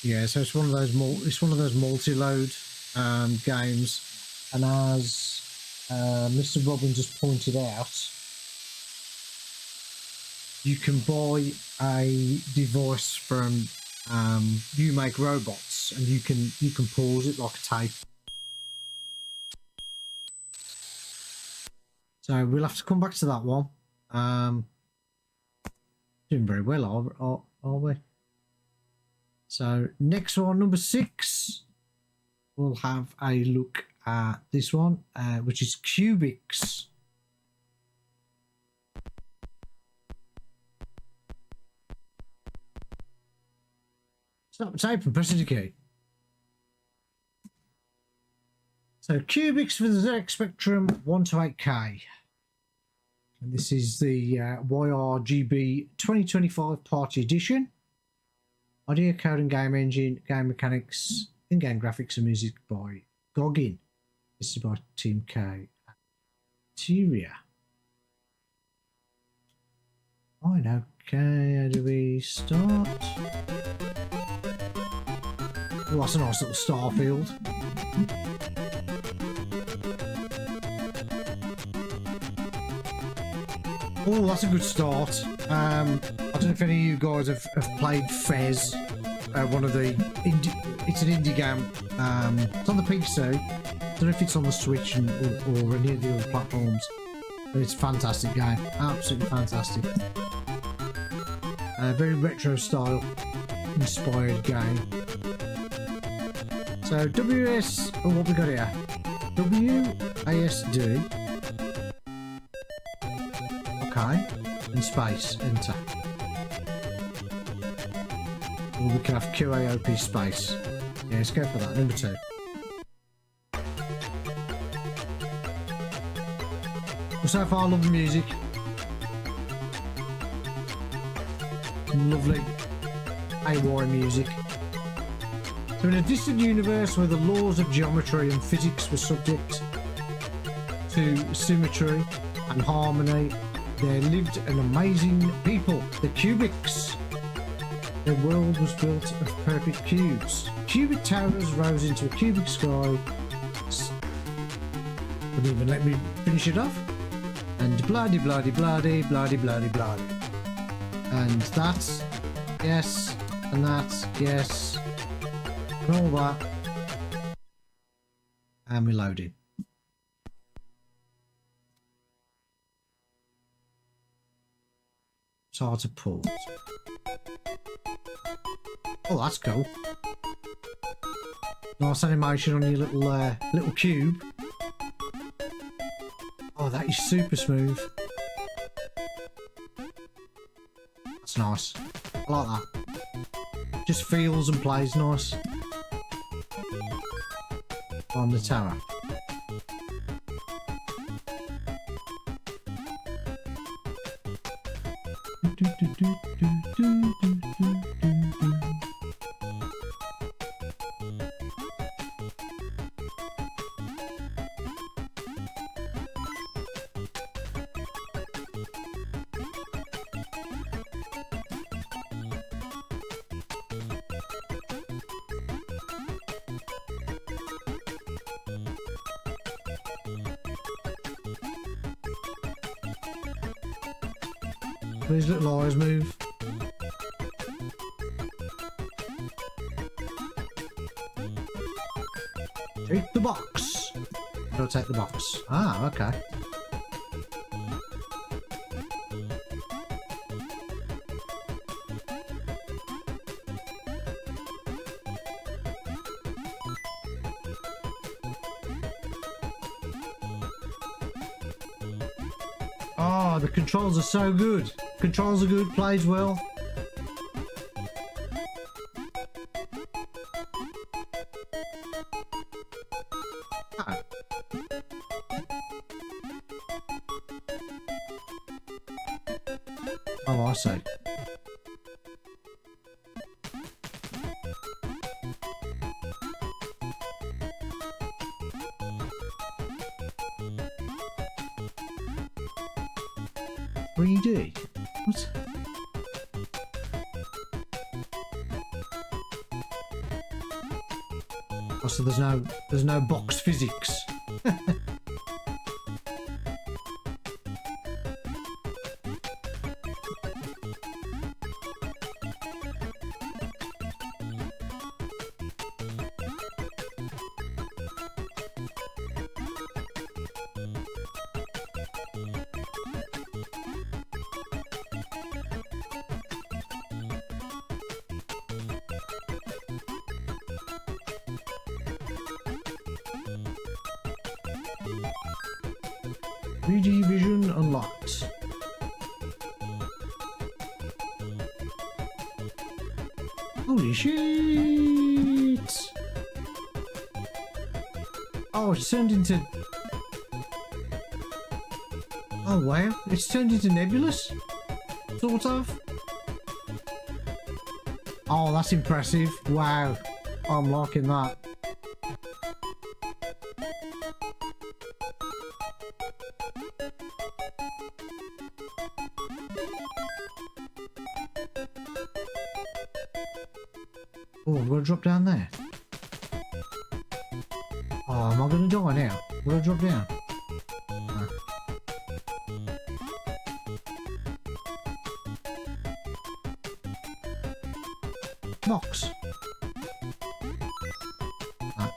Yeah, so it's one of those multi-load games, and as Mr. Robbins has pointed out, you can buy a device from You Make Robots, and you can pause it like a tape. So we'll have to come back to that one. Doing very well, are we? So next one, number 6, we'll have a look at this one, which is Cubics. Stop the tape and press the key. So Cubics for the ZX Spectrum 1 to 8K. And this is the YRGB 2025 Party Edition. Audio, code and game engine, game mechanics, in-game graphics and music by Goggin. This is by Team K. Tyria. Right, okay, how do we start? Oh, that's a nice little star field. Oh, that's a good start. I don't know if any of you guys have played Fez, one of the it's an indie game. It's on the PC. I don't know if it's on the Switch or any of the other platforms, but it's a fantastic game. Absolutely fantastic. Very retro style inspired game. So WS, oh, what we got here? WASD. Okay, and space, enter. Or we can have QAOP space. Yeah, let's go for that, number 2. Well, so far I love the music. Lovely AY music. So in a distant universe where the laws of geometry and physics were subject to symmetry and harmony, there lived an amazing people, the Cubics. Their world was built of perfect cubes. Cubic towers rose into a cubic sky. Wouldn't even let me finish it off. And bloody bloody bloody bloody bloody bloody. And that's yes, and that's yes, and all that. And we loaded. It's hard to pause. Oh, that's cool. Nice animation on your little cube. Oh, that is super smooth. That's nice. I like that. Just feels and plays nice on the tower. These little eyes move. Take the box. Don't take the box. Ah, okay. Oh, the controls are so good. Controls are good, plays well. Ah. Oh, I see. What? Oh, so there's no box physics. Vision unlocked. Holy shit! Oh, it's turned into... Oh wow, it's turned into nebulous? Sort of? Oh, that's impressive. Wow. I'm liking that. Oh, I'm gonna drop down there. Oh, am I gonna die now? Will I drop down? No. Box. No.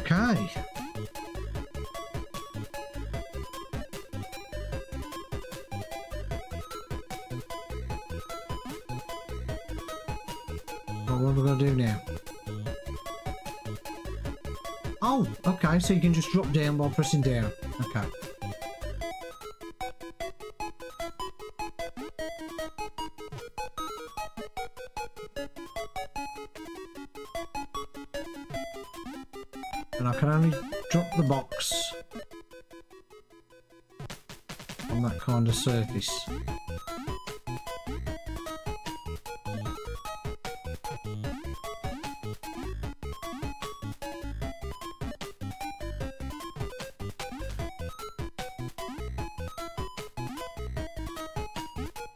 Okay. Well, what are we going to do now? Oh, okay, so you can just drop down while pressing down. Okay. And I can only drop the box on that kind of surface.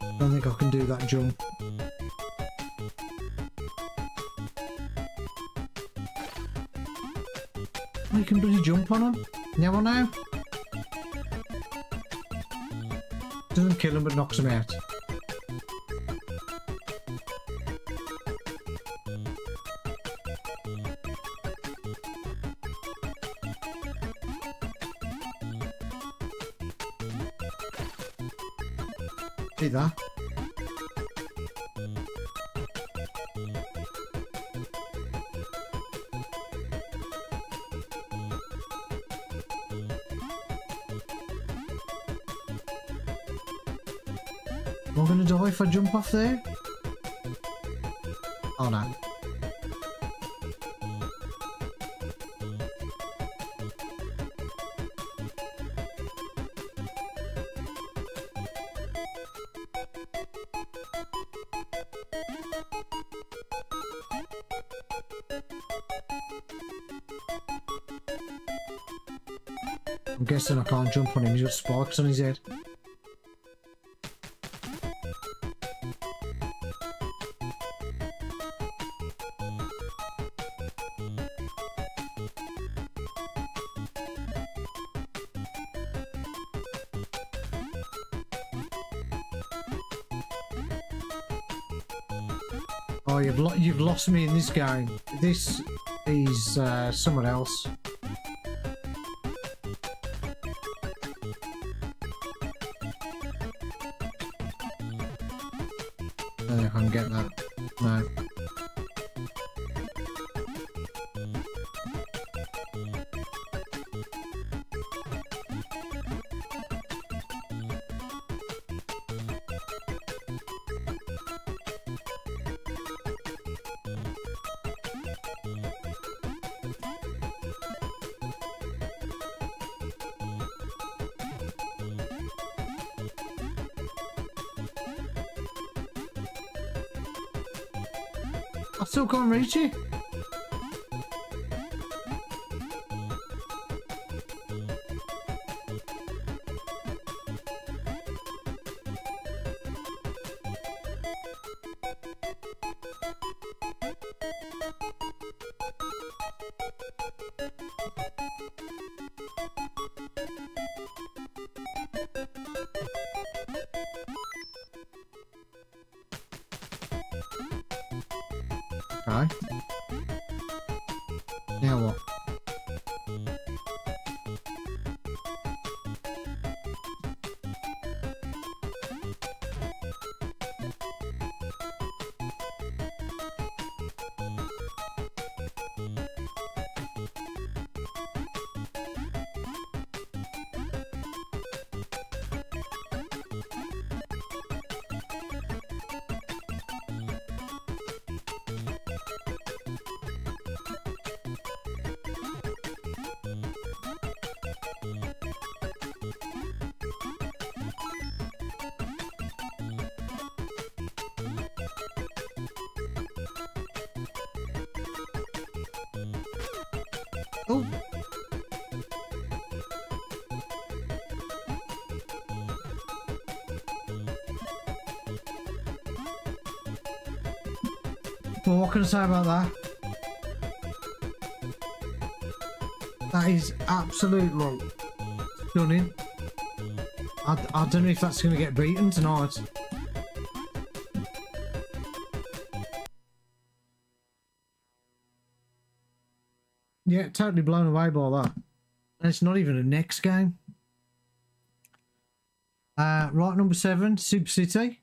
I don't think I can do that jump. Oh, you can really jump on them. Now I know. Doesn't kill them but knocks them out. See that? Am I going to die if I jump off there? Oh no. I'm guessing I can't jump on him, he's got spikes on his head. Oh, you've lost me in this game. This is someone else. I don't know if I can get that. No. I still can't reach it. Okay. Now what? Oh. Well, what can I say about that? That is absolutely stunning. I don't know if that's going to get beaten tonight. Yeah, totally blown away by that. And it's not even a next game. Right, number 7, Super City.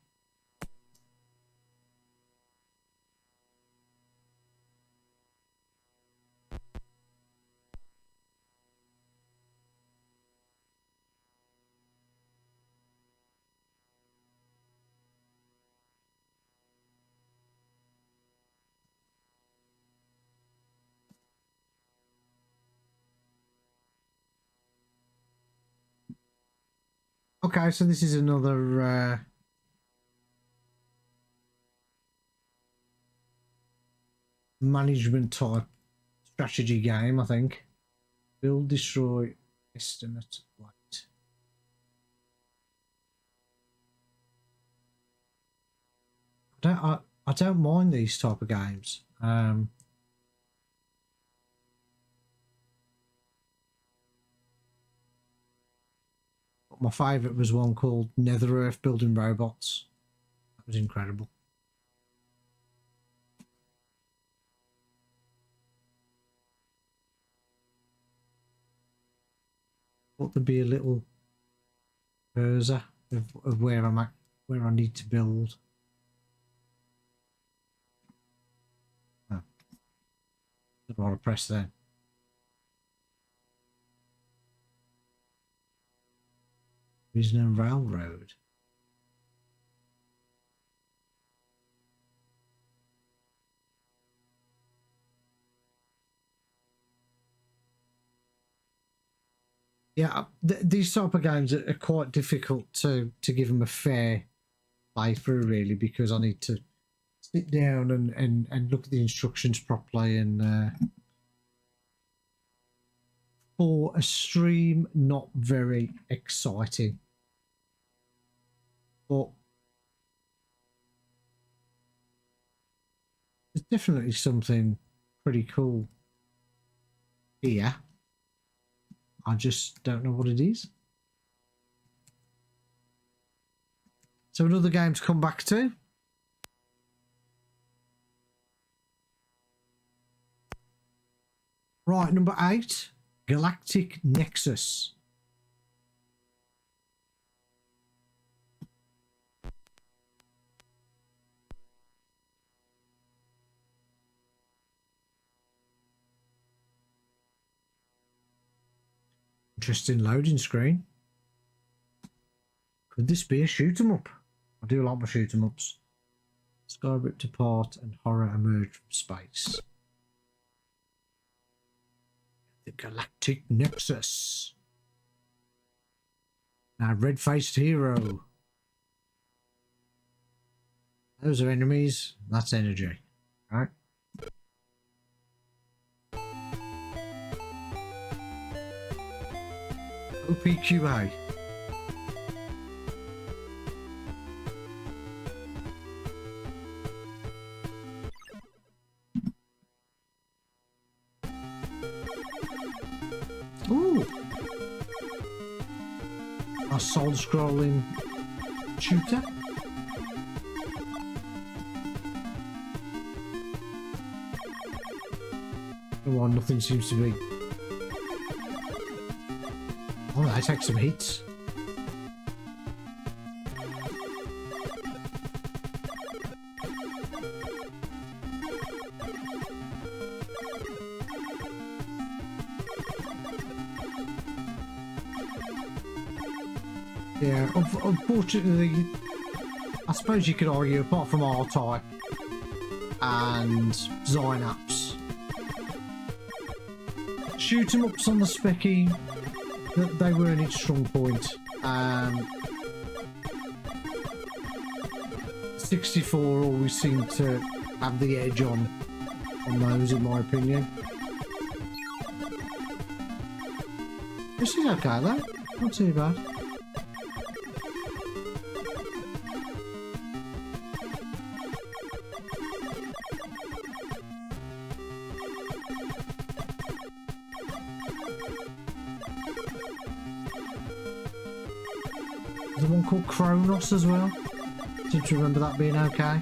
Okay, so this is another management type strategy game, I think. Build, destroy, estimate, wait. I don't mind these type of games. My favourite was one called Nether Earth Building Robots. That was incredible. Thought there'd be a little cursor of where I'm at, where I need to build. Oh. Don't want to press there. There is no railroad. Yeah, these type of games are quite difficult to give them a fair playthrough, really, because I need to sit down and look at the instructions properly, and for a stream, not very exciting. But there's definitely something pretty cool here. I just don't know what it is. So another game to come back to. Right, number 8, Galactic Nexus. Interesting loading screen. Could this be a shoot 'em up? I do like my shoot 'em ups. Sky ripped apart and horror emerged from space. The Galactic Nexus. Now, red-faced hero. Those are enemies. That's energy. All right. OPQA. Ooh. A side-scrolling shooter. Oh, nothing seems to be. Oh, I take some hits. Yeah, unfortunately, I suppose you could argue, apart from R-Type and Synapse, shoot 'em ups on the Specky, they weren't its strong point. 64 always seemed to have the edge on those, in my opinion. This is okay though, not too bad. There's one called Kronos as well. Seem to remember that being okay.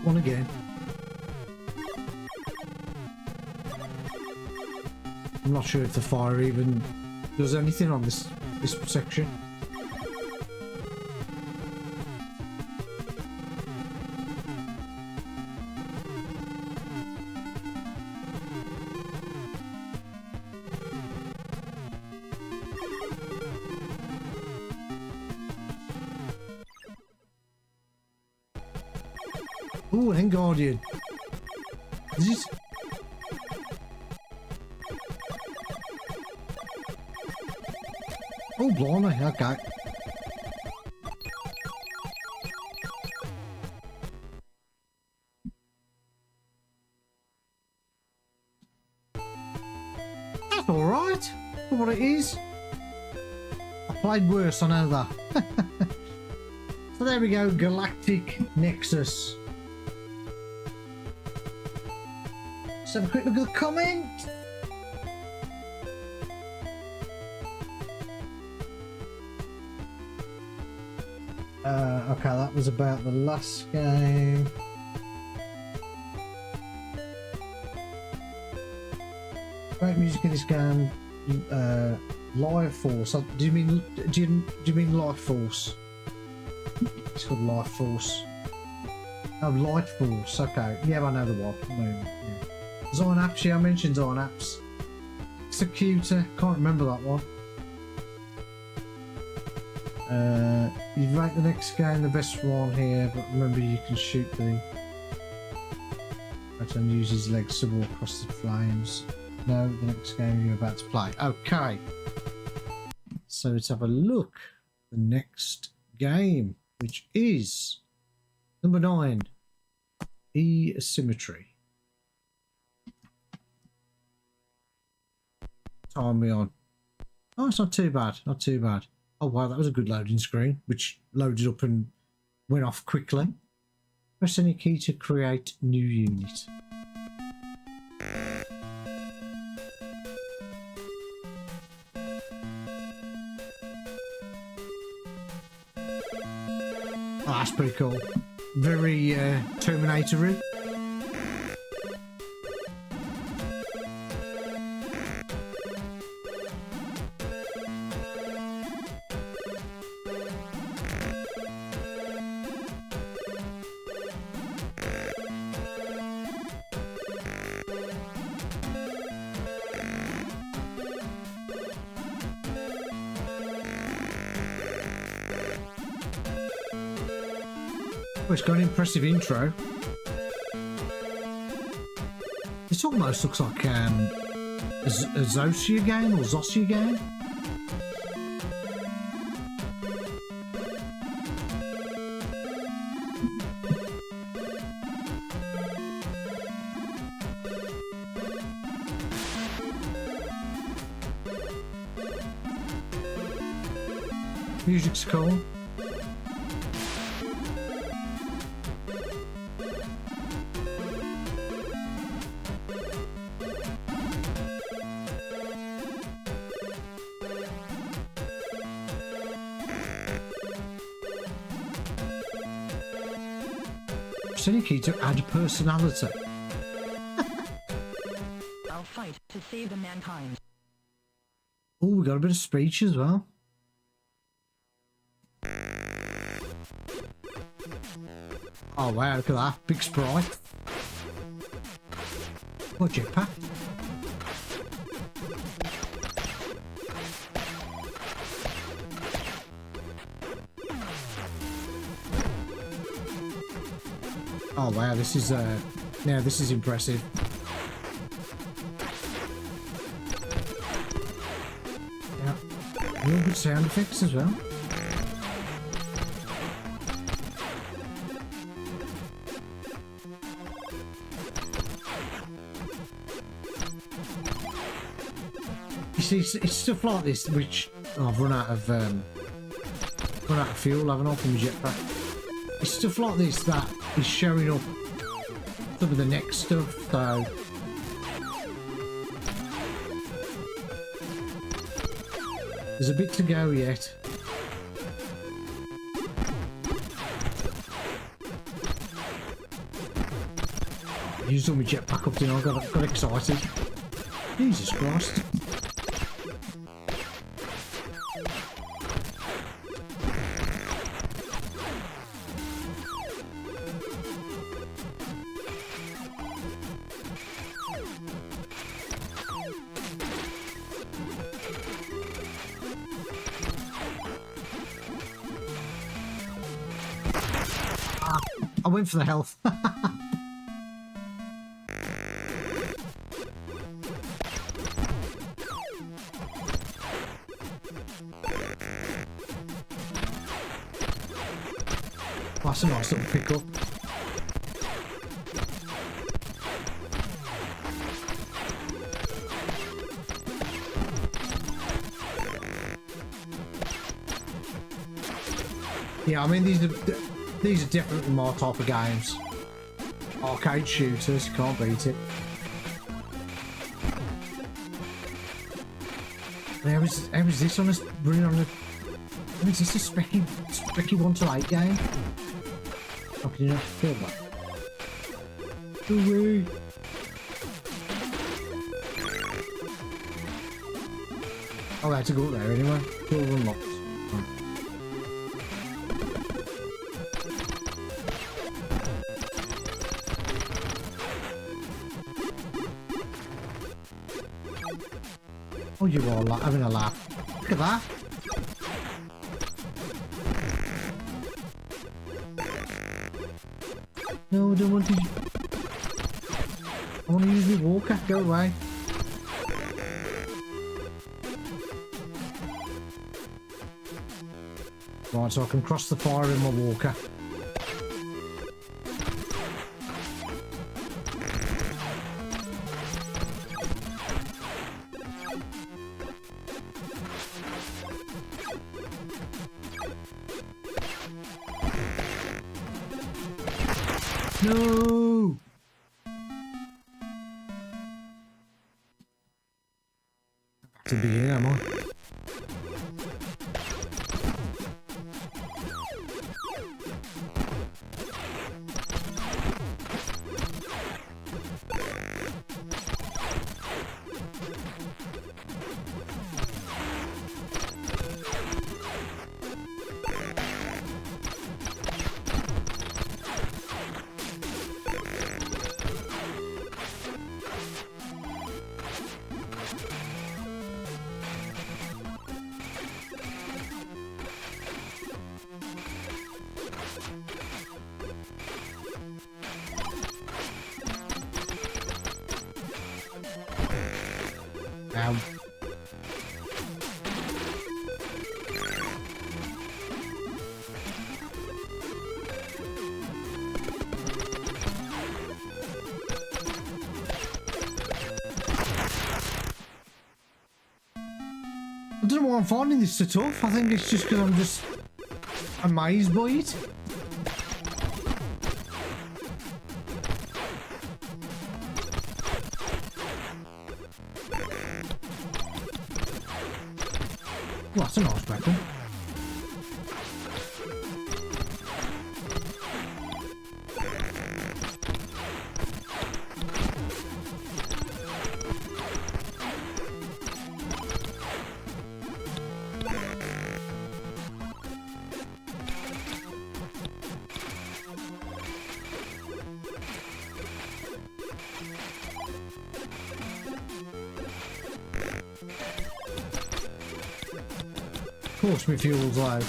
one again. I'm not sure if the fire even does anything on this section. Oh, an Guardian. Is it? Oh, blimey, okay. That's alright for what it is. I played worse, I know that. So there we go, Galactic Nexus. Let's have a quick look at the comment. Okay, that was about the last game. Great music in this game. Live Force. Do you mean Life Force? It's called Life Force. Oh, Light Force. Okay. Yeah, I know the one. Yeah. Zion Apps. Yeah, I mentioned Zion Apps. Executor. Can't remember that one. You rank the next game the best one here, but remember you can shoot the and use his legs to walk across the flames. No, the next game you're about to play. Okay, so let's have a look. The next game, which is number 9, Asymmetry. Time me on. Oh, it's not too bad. Not too bad. Oh wow, that was a good loading screen, which loaded up and went off quickly. Press any key to create new unit. Oh, that's pretty cool. Very Terminator-y. Oh, it's got an impressive intro. This almost looks like a Zosia game or Zosia game. Music's cool. Any key to add personality. I'll fight to save the mankind. Oh, we got a bit of speech as well. Oh wow, look at that. Big sprite. Oh, jetpack. Oh wow, this is yeah, this is impressive. Yeah, real good sound effects as well. You see, it's stuff like this which I've run out of fuel, haven't I, from the jetpack. It's stuff like this that is showing up some of the next stuff, so there's a bit to go yet. Used all my jetpack up, didn't I? Got excited. Jesus Christ. I went for the health. That's a nice little pickup. Yeah, I mean these are definitely my type of games. Arcade shooters, you can't beat it. How is this on a running on a? Is this a specky 1 to 8 game? How can you not feel that? Away. Oh, I had to go up there anyway. Door unlocked. Right. Oh, you are having a laugh. Look at that. No, I don't want to. I want to use my walker. Go away. Right, so I can cross the fire in my walker. No! Back to the beginning, am I? Ow. I don't know why I'm finding this so tough. I think it's just because I'm just amazed by it. Well, that's a nice weapon. Of course, my fuel's low.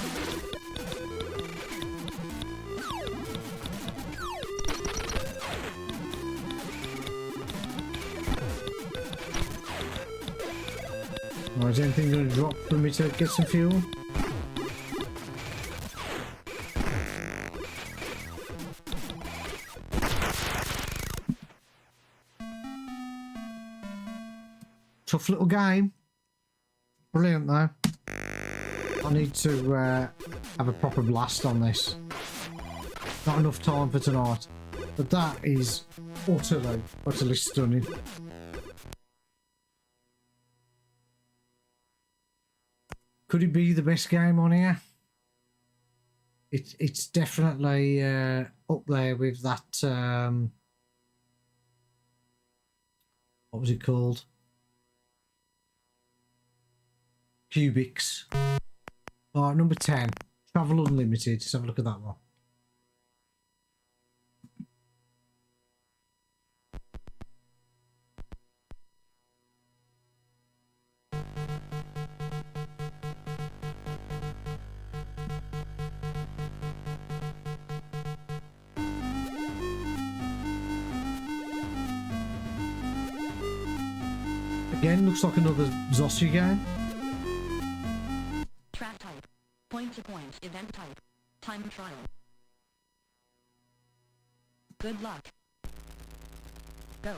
Or is anything going to drop for me to get some fuel? Tough little game. Brilliant though. I need to have a proper blast on this. Not enough time for tonight. But that is utterly stunning. Could it be the best game on here? It's definitely up there with that What was it called? Cubics. All right, number 10. Travel Unlimited. Let's have a look at that one. Again, looks like another Zossi game. Track type. Point-to-point event type. Time trial. Good luck. Go.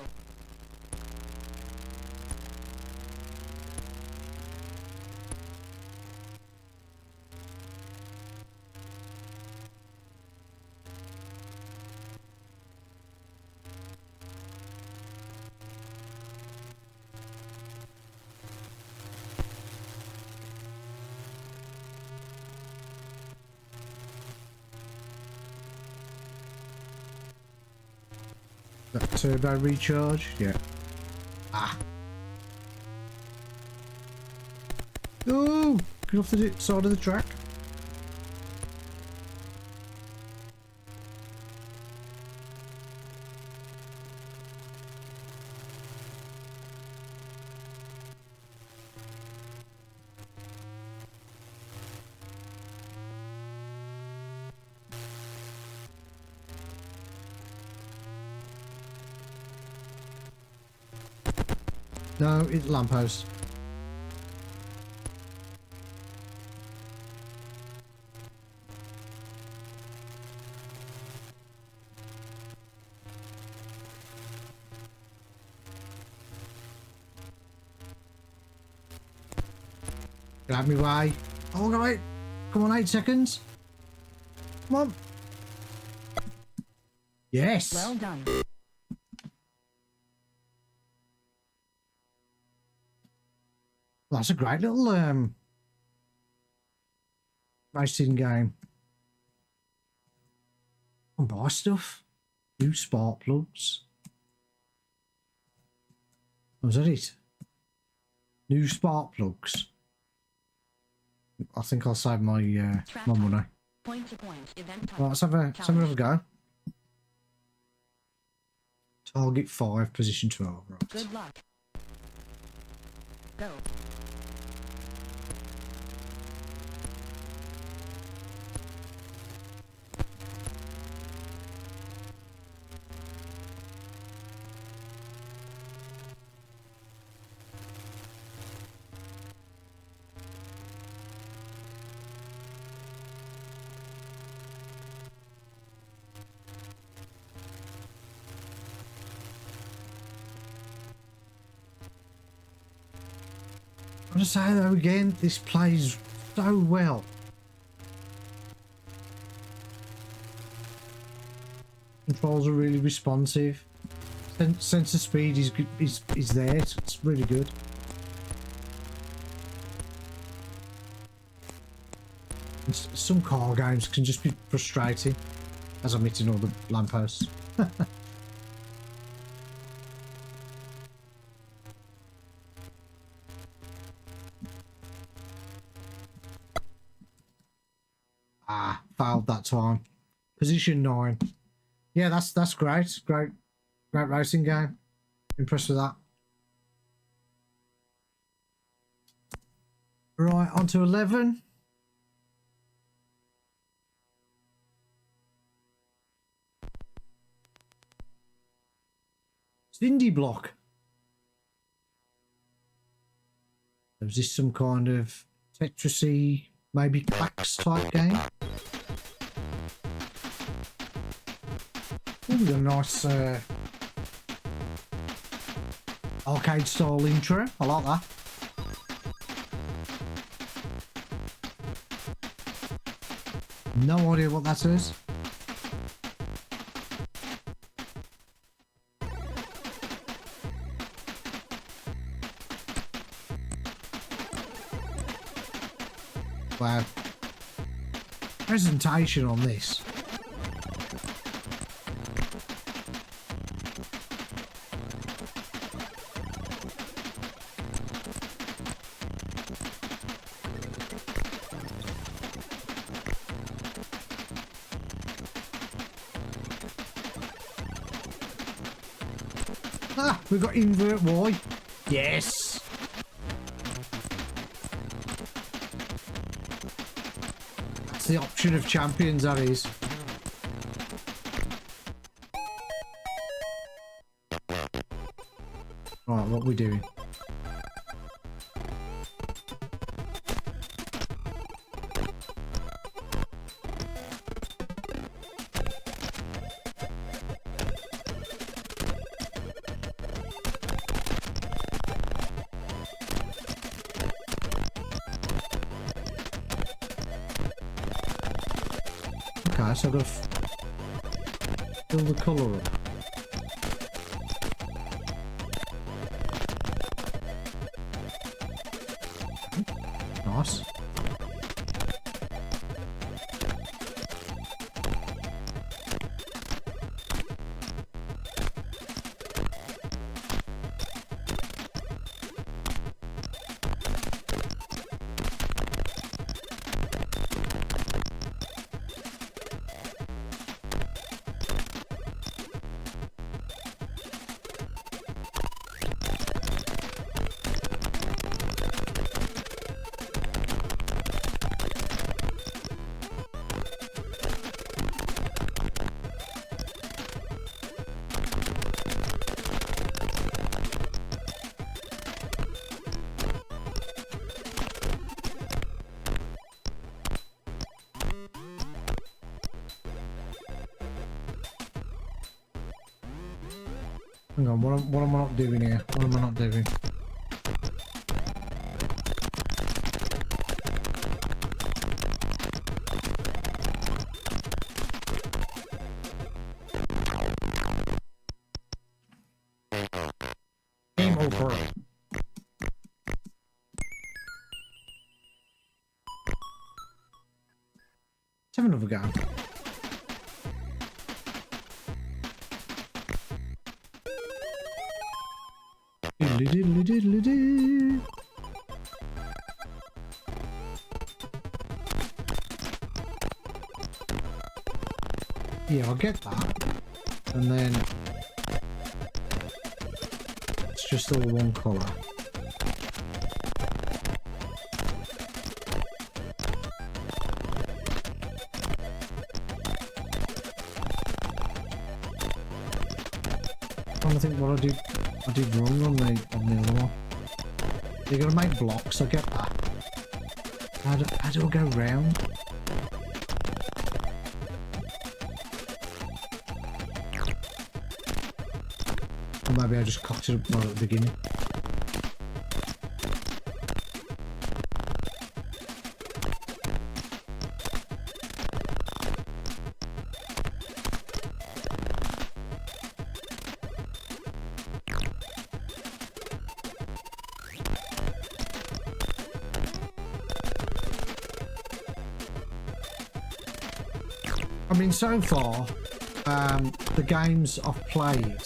That turbo recharge, yeah. Ah. Oh, get off the side of the track. No, it's lamppost. Get out of my way. Oh, right. Come on, 8 seconds. Come on. Yes. Well done. That's a great little racing game. And buy stuff. New spark plugs. Was that it? New spark plugs. I think I'll save my my money. Point-to-point event type. Right, let's have another go. Target 5, position 12. Right. Good luck. Go. I'm just saying though, again, this plays so well. Controls are really responsive. Sense of speed is there. It's really good. And some car games can just be frustrating, as I'm hitting all the lampposts. Ah, failed that time. Position 9. Yeah, that's great. Great racing game. Impressed with that. Right, on to 11. Cindy block. Was this some kind of Tetrisy, maybe Clax type game? Ooh, a nice arcade style intro. I like that. No idea what that is. Wow. Presentation on this. Ah, we've got invert Y. Yes. That's the option of champions, that is. Right, what are we doing? Okay, so I've got to fill the colour up. Nice. Hang on, what am I not doing here? What am I not doing? Game over. Let's have another go. Diddly diddly doo. Yeah, I'll get that. And then it's just all one colour. I think what I did wrong on the other one. You gotta make blocks, I get that. How do I go round? Or maybe I just cocked it up right at the beginning. I mean, so far, the games I've played,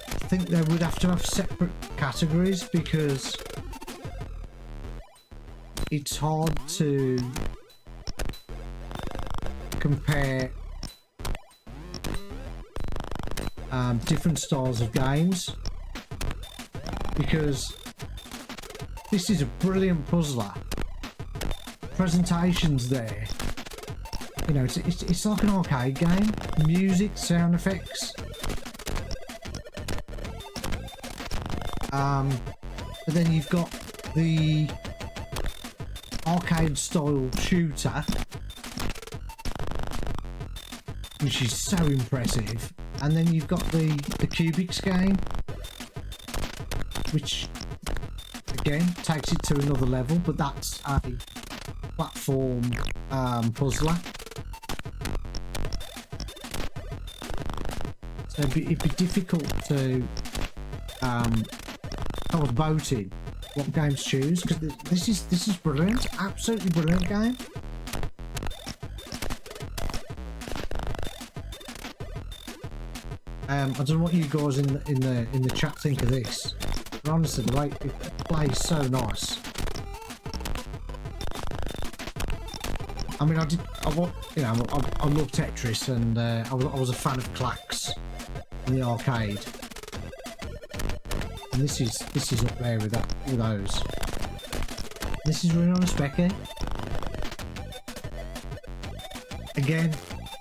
I think they would have to have separate categories because it's hard to compare different styles of games, because this is a brilliant puzzler. Presentations there, you know, it's like an arcade game. Music, sound effects, but then you've got the arcade style shooter, which is so impressive, and then you've got the Cubics game, which again takes it to another level, but that's a platform puzzler. So it'd be difficult to if I was voting what games to choose, because this is brilliant, absolutely brilliant game. I don't know what you guys in the chat think of this, but honestly, the way it plays so nice. I mean, I love Tetris, and I was a fan of Clacks in the arcade. And this is up there with those. This is running on a Specky. Again,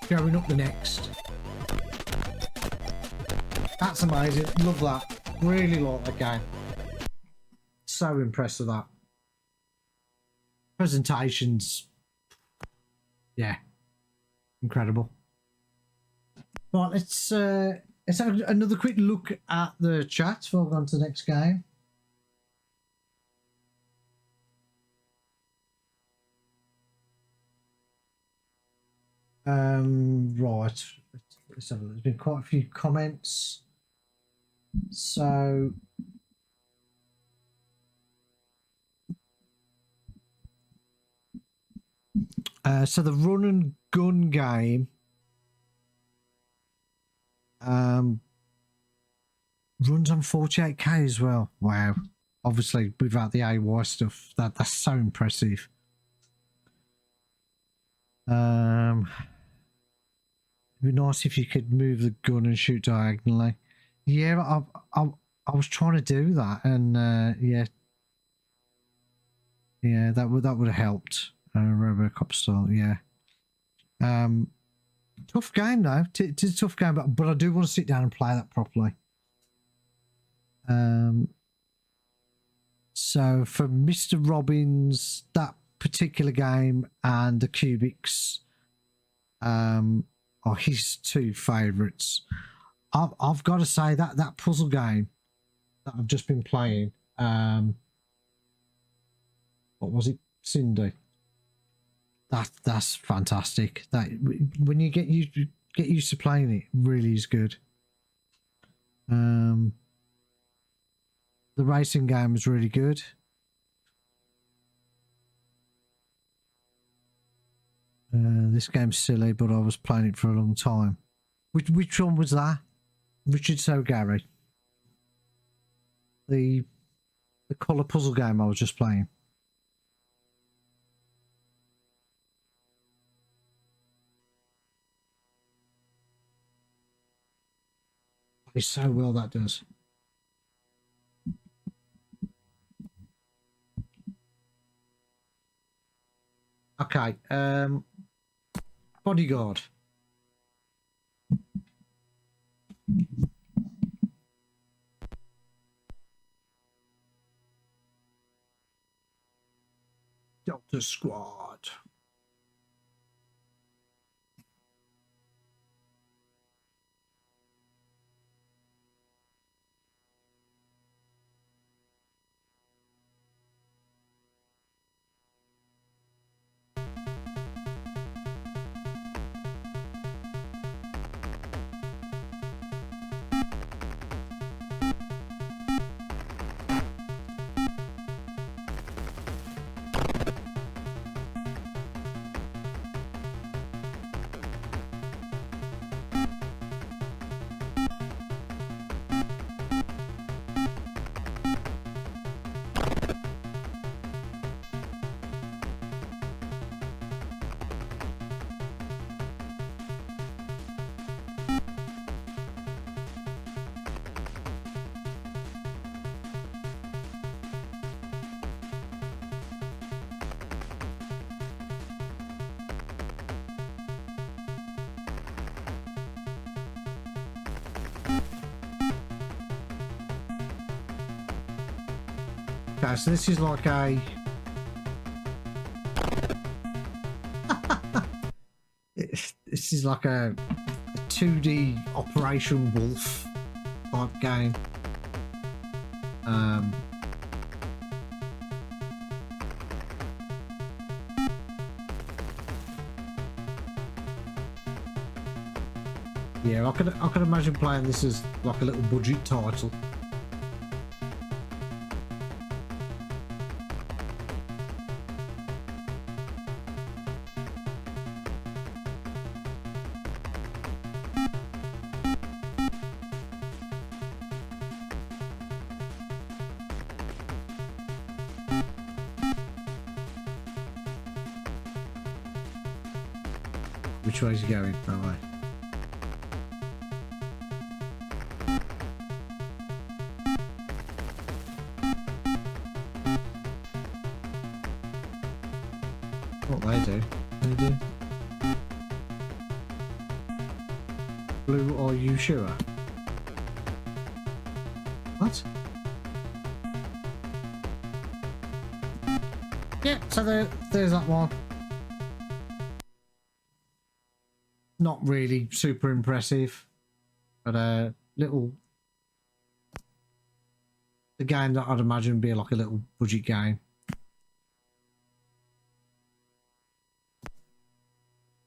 going up the next. That's amazing. Love that. Really like that game. So impressed with that. Presentations. Yeah. Incredible. Right, let's have another quick look at the chat before we go on to the next game. Right. Let's have a look. There's been quite a few comments. So the run and gun game runs on 48k as well. Wow. Obviously without the AY stuff, that's so impressive. It'd be nice if you could move the gun and shoot diagonally. Yeah, I was trying to do that, and yeah, that would have helped. Robocop style, yeah. Tough game though. It's a tough game, but I do want to sit down and play that properly. So for Mr. Robbins, that particular game and the Cubics are his two favourites. I've got to say that puzzle game that I've just been playing, what was it, Cindy? That's fantastic. That when you get used to playing it, really is good. The racing game was really good. This game's silly, but I was playing it for a long time. Which one was that? Richard So Gary. The colour puzzle game I was just playing. Plays so well, that does. Okay, Bodyguard. Delta Squad. Okay, so this is like a this is like a 2D Operation Wolf type game. Yeah, I could imagine playing this as like a little budget title. Which way is he going? Oh, right. What they do? They do. Blue, are you sure? What? Yeah, so there's that one. Not really super impressive, but little. The game that I'd imagine would be like a little budget game.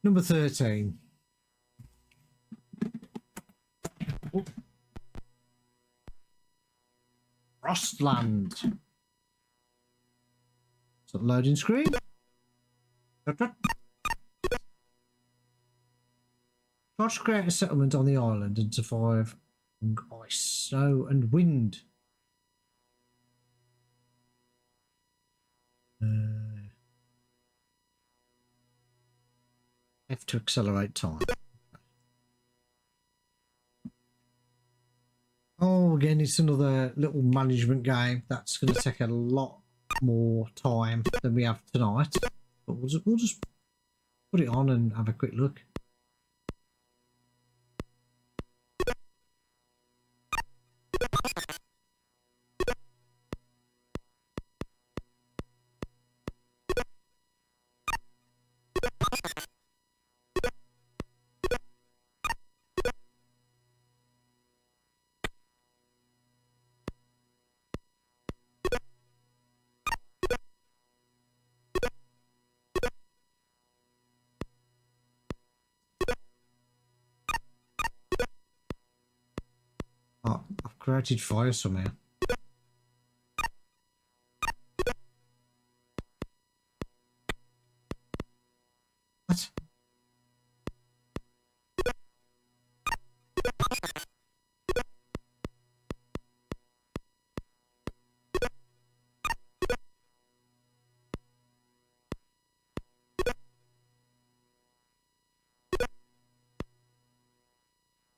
Number 13. Oh. Frostland. Is that loading screen? Try to create a settlement on the island and survive ice, snow, and wind. F to accelerate time. Oh, again, it's another little management game. That's going to take a lot more time than we have tonight. But we'll just put it on and have a quick look. Oh, I've created fire somehow. What?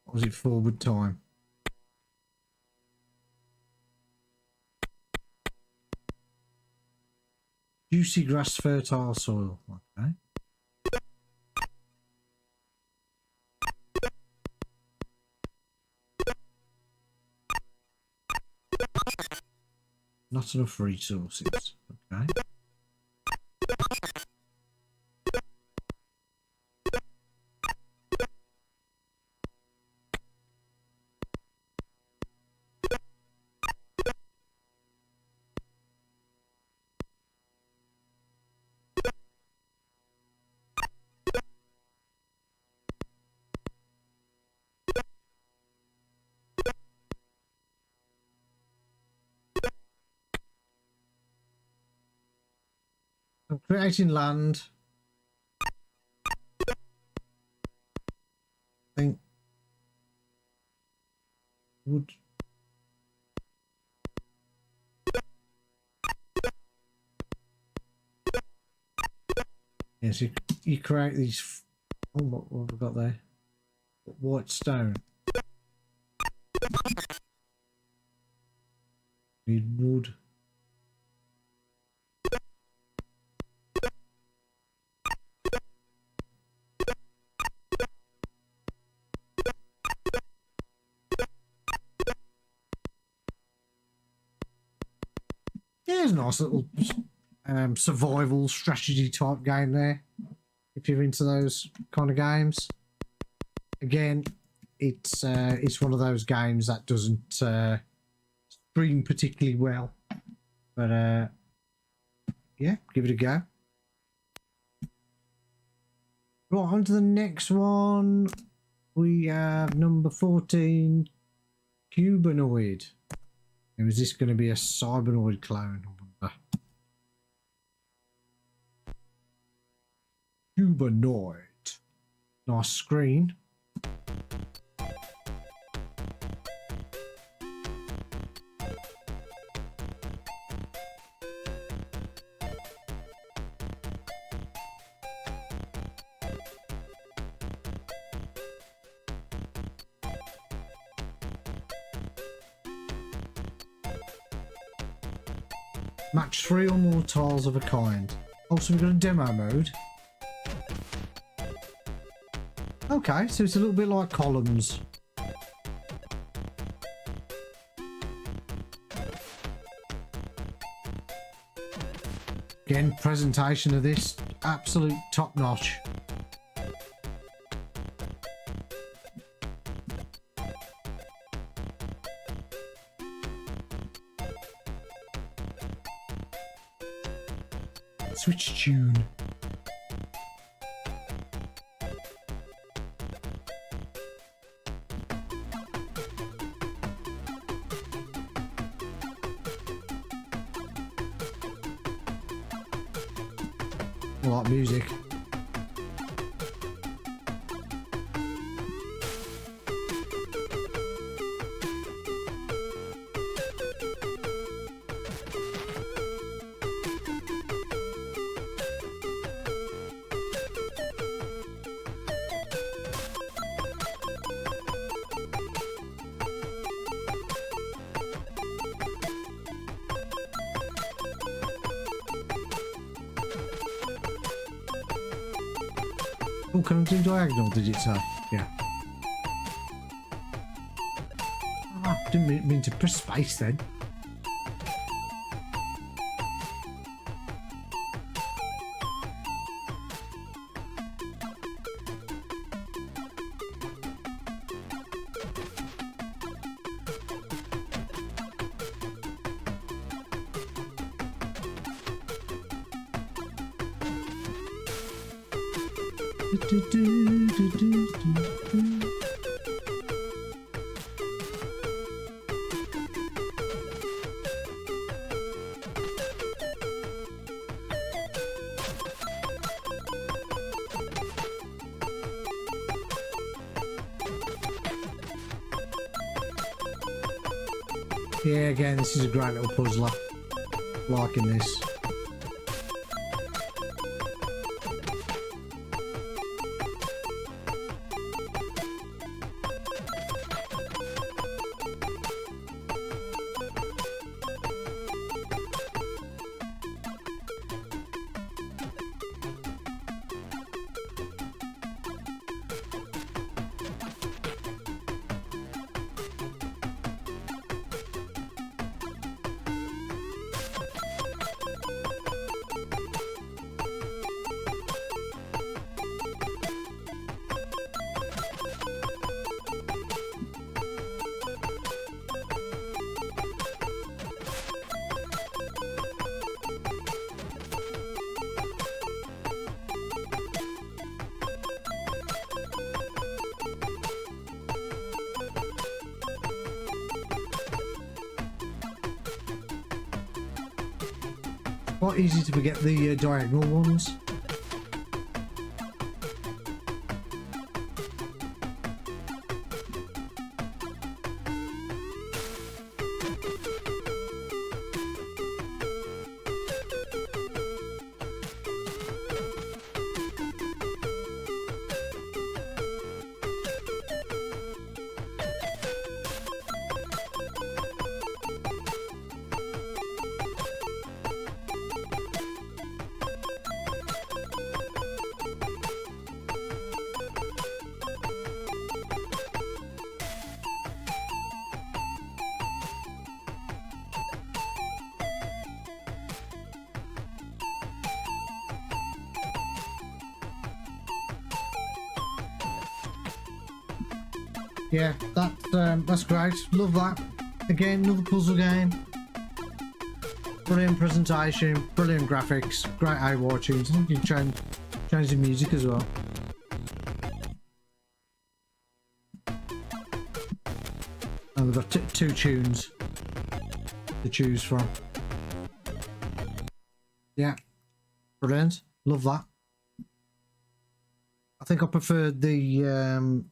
Or was it forward time? Juicy grass, fertile soil. Okay. Not enough resources. Okay. I'm creating land. I think wood. Yes, you create these. Oh, what have we got there? White stone. Need wood. Yeah, it's a nice little survival strategy type game there. If you're into those kind of games, again, it's one of those games that doesn't stream particularly well, but yeah, give it a go. Right, on to the next one. We have number 14, Cubanoid. Or is this going to be a Cybernoid clone? I wonder. Cubanoid. Nice screen. Match 3 or more tiles of a kind. Also, we've got a demo mode. Okay, so it's a little bit like columns. Again, presentation of this, absolute top notch. Switch tune. I like music. Oh, can I do diagonal, did it say? Yeah. Ah, didn't mean to press space then. Yeah, again, this is a great little puzzler. Liking this. Quite easy to forget the diagonal ones. Yeah, that's great. Love that. Again, another puzzle game. Brilliant presentation, brilliant graphics, great AY tunes. I think you can change the music as well. And we've got two tunes to choose from. Yeah, brilliant. Love that. I think I preferred the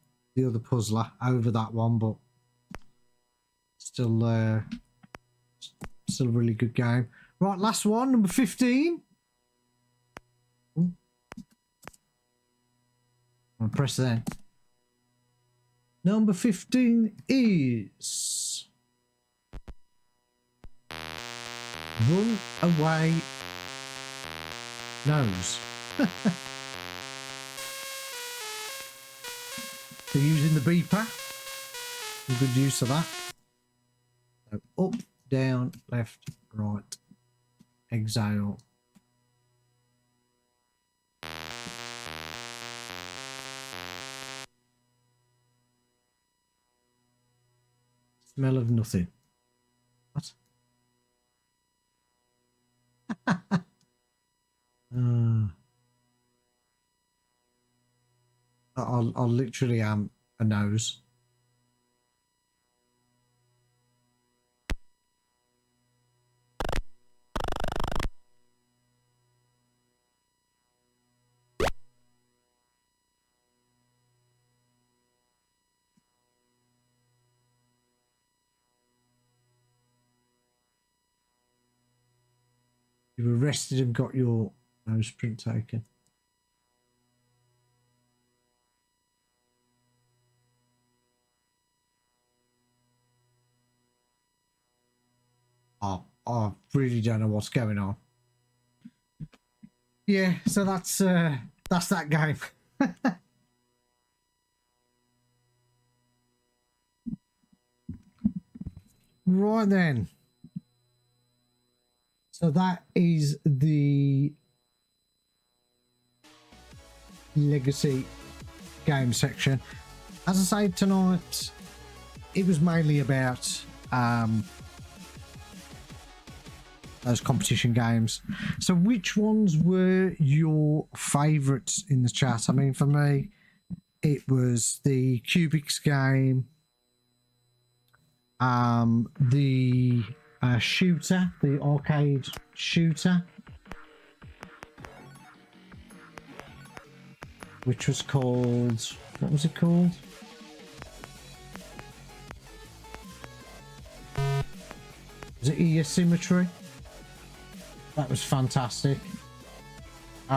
other puzzler over that one, but still a really good game. Right, last one, number 15. Ooh. I'm gonna press then. Number 15 is Run away nose. They're using the beeper. Good use of that. So up, down, left, right. Exhale. Smell of nothing. What? I'll literally am a nose. You were arrested and got your nose print taken. Oh, I really don't know what's going on. Yeah, so that's that game. Right then. So that is the legacy game section. As I say, tonight it was mainly about those competition games. So which ones were your favourites in the chat? I mean, for me, it was the Cubics game, the shooter, the arcade shooter, which was called, what was it called? Was it E-Asymmetry? That was fantastic. So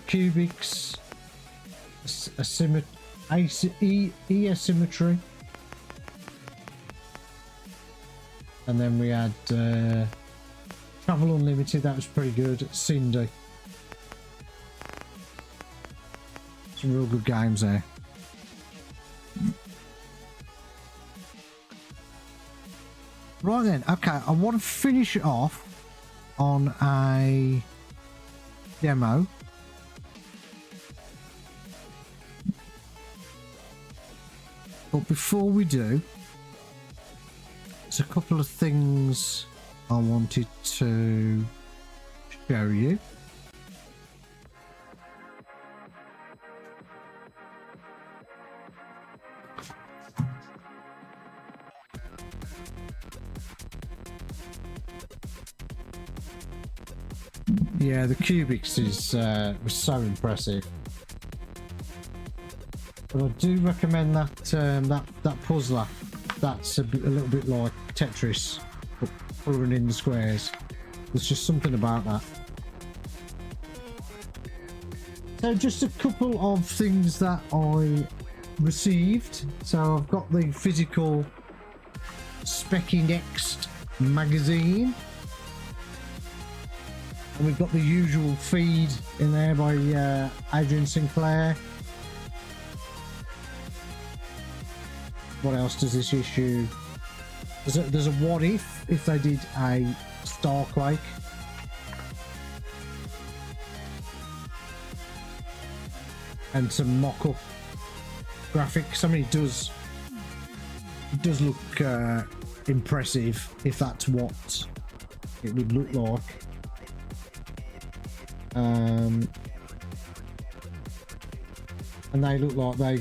Cubics, E-Asymmetry, and then we had Travel Unlimited. That was pretty good. Cindy, some real good games there. Right then, okay, I want to finish it off on a demo. But before we do, there's a couple of things I wanted to show you. Yeah, the Cubics is was so impressive. But I do recommend that that puzzler. That's a little bit like Tetris, but colouring in the squares. There's just something about that. So just a couple of things that I received. So I've got the physical Specky Next magazine. And we've got the usual feed in there by Adrian Sinclair. What else does this issue? There's a what if they did a Starquake. And some mock-up graphics. I mean, it does look impressive if that's what it would look like. And they look like they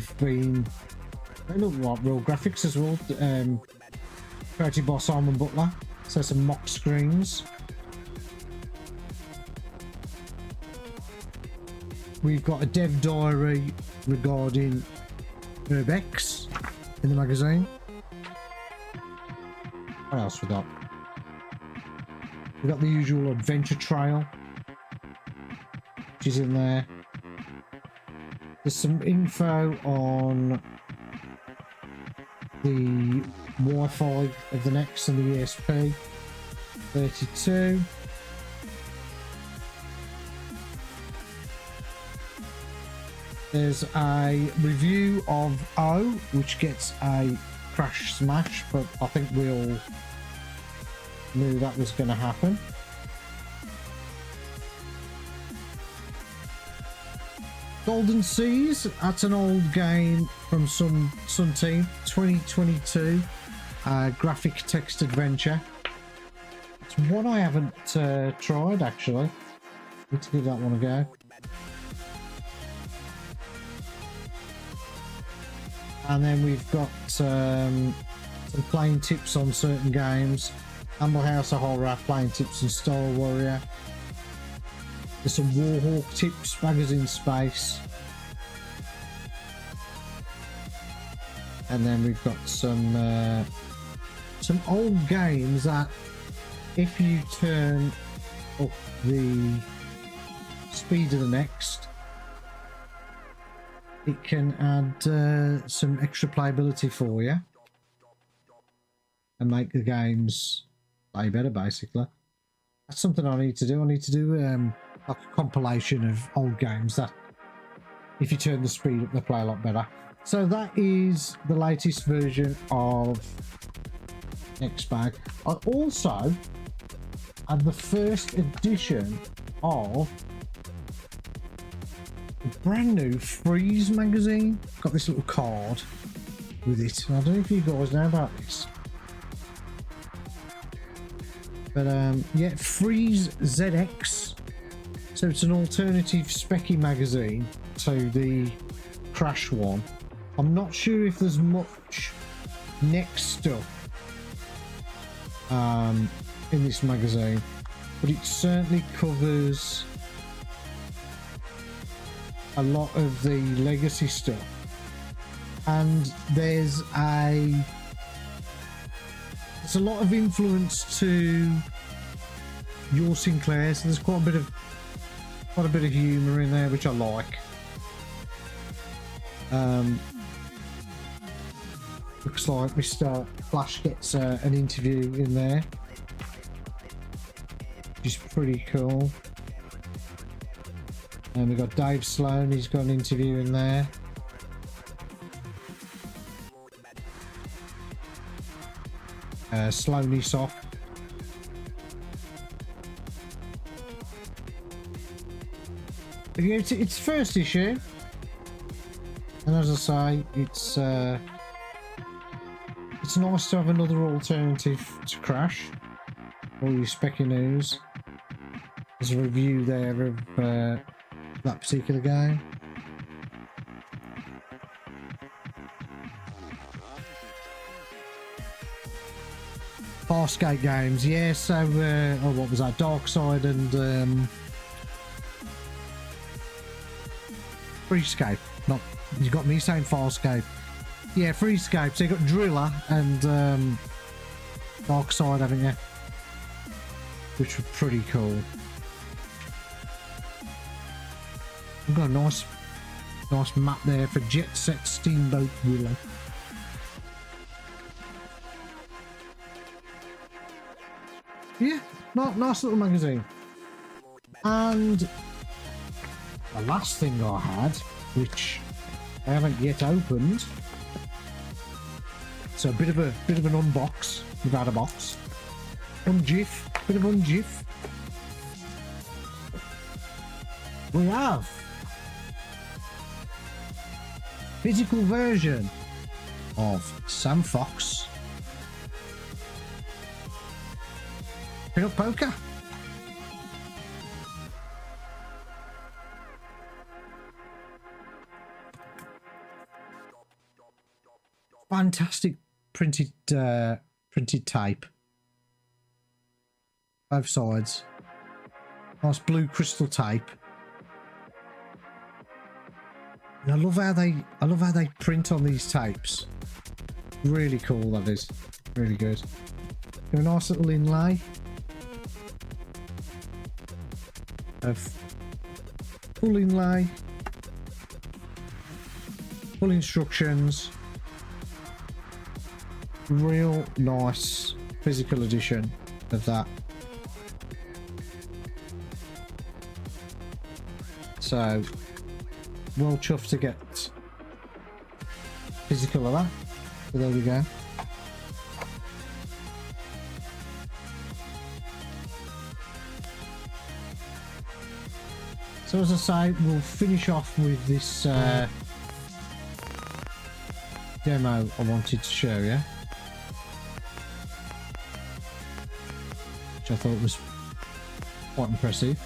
look like real graphics as well. Created by Simon Butler. So some mock screens. We've got a dev diary regarding Urbex in the magazine. What else we got? We've got the usual adventure trail, which is in there. There's some info on the Wi-Fi of the Next and the ESP. 32. There's a review of O, which gets a crash smash, but I think we all knew that was going to happen. Golden Seas, that's an old game from some team, 2022, graphic text adventure. It's one I haven't tried actually. Let's give that one a go. And then we've got some playing tips on certain games. Humble House of Horror, playing tips on Star Warrior. There's some Warhawk tips, magazine space. And then we've got some old games that if you turn up the speed of the Next, it can add some extra playability for you and make the games play better, basically. That's something I need to do. I need to do like a compilation of old games that if you turn the speed up they play a lot better. So that is the latest version of Next Bag. I also had the first edition of a brand new Freeze magazine. Got this little card with it. I don't know if you guys know about this, but yeah, Freeze ZX. So it's an alternative specky magazine to the Crash one. I'm not sure if there's much Next stuff in this magazine, but it certainly covers a lot of the legacy stuff. And there's a lot of influence to your Sinclair, so there's quite a bit of humour in there, which I like. Looks like Mr. Flash gets an interview in there, which is pretty cool. And we've got Dave Sloan, he's got an interview in there. Sloaney Sock. But yeah, it's first issue, and as I say, it's nice to have another alternative to Crash. All your specky news. There's a review there of that particular game. Farscape games, yeah. So, oh, what was that? Dark Side and Freescape. Not, you got me saying Farscape. Yeah, Freescape. So you got Driller and Dark Side, haven't you? Which were pretty cool. We've got a nice map there for Jet Set Steamboat Willow. Yeah, nice little magazine. And the last thing I had, which I haven't yet opened, so a bit of an unbox without a box. Unjiff, bit of unjiff. We have physical version of Sam Fox Pin-Up Poker. Fantastic printed tape, both sides. Nice blue crystal tape. And I love how they print on these tapes. Really cool, that is. Really good. Got a nice little inlay of full inlay, full instructions, real nice physical edition of that. So, well chuffed to get physical of that. So there we go. So as I say, we'll finish off with this demo I wanted to show you, which I thought was quite impressive.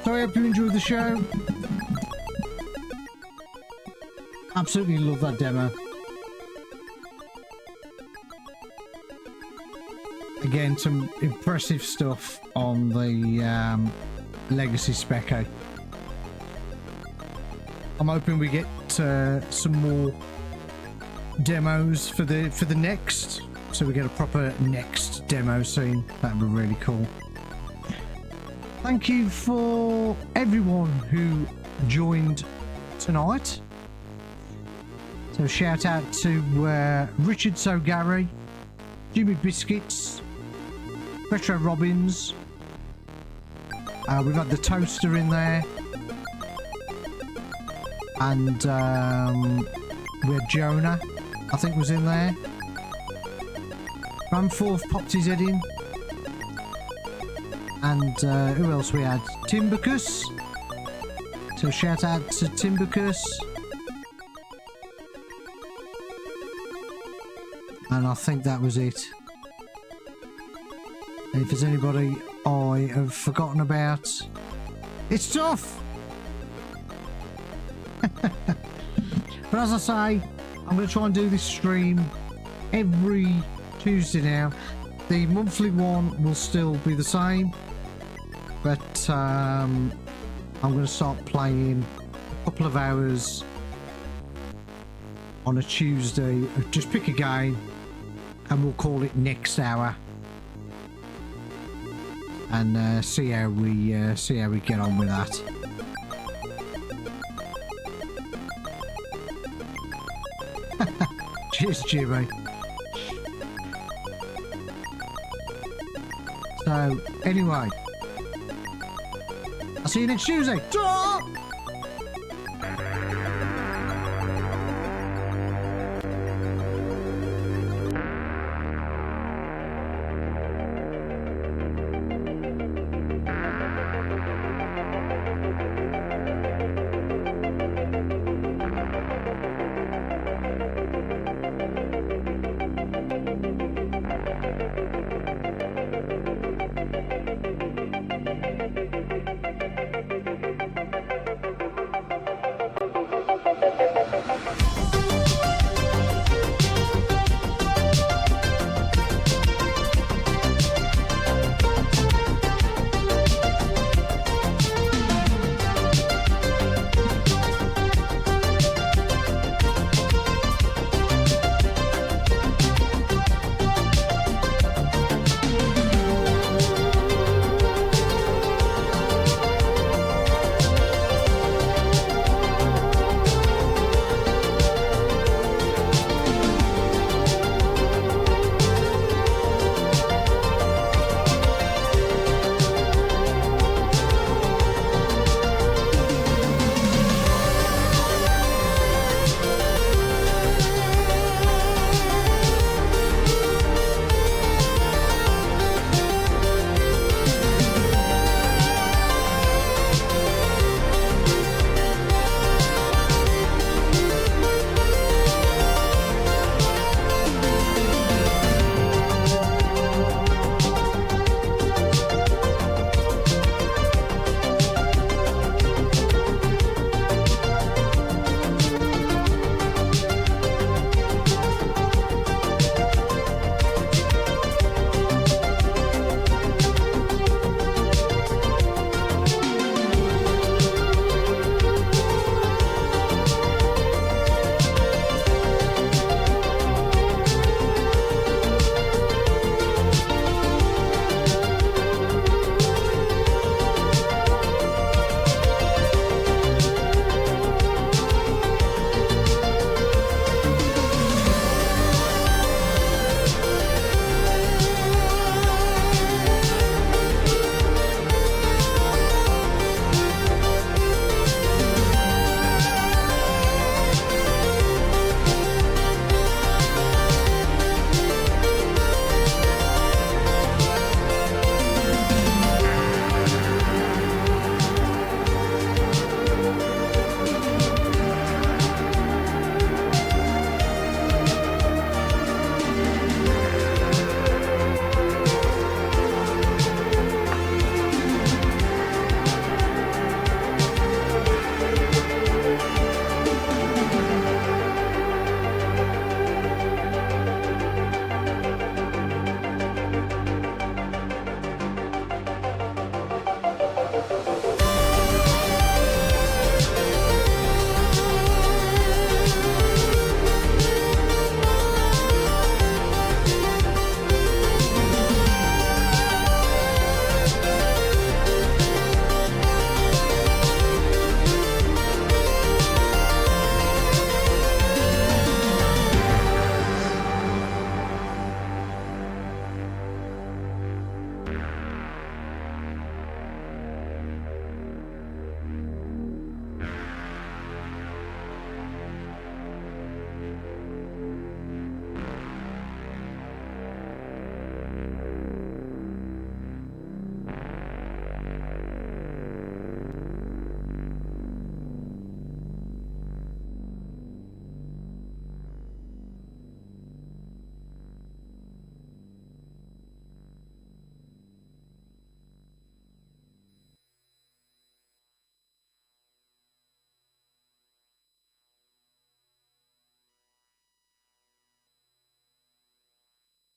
So I hope you enjoyed the show. Absolutely love that demo. Again, some impressive stuff on the Legacy Specco. I'm hoping we get some more demos for the next, so we get a proper next demo scene. That'd be really cool. Thank you for everyone who joined tonight. So shout out to Richard So Gary, Jimmy Biscuits, Retro Robbins. We've had the Toaster in there, and we had Jonah, I think, was in there. Ramforth popped his head in, and who else we had? Timbercus. So shout out to Timbercus. And I think that was it. And if there's anybody I have forgotten about, it's tough. But as I say, I'm going to try and do this stream every Tuesday now. The monthly one will still be the same, but I'm going to start playing a couple of hours on a Tuesday. Just pick a game and we'll call it Next Hour, and see how we get on with that. Cheers, Jimmy. So anyway, I'll see you next Tuesday. Ta-ra!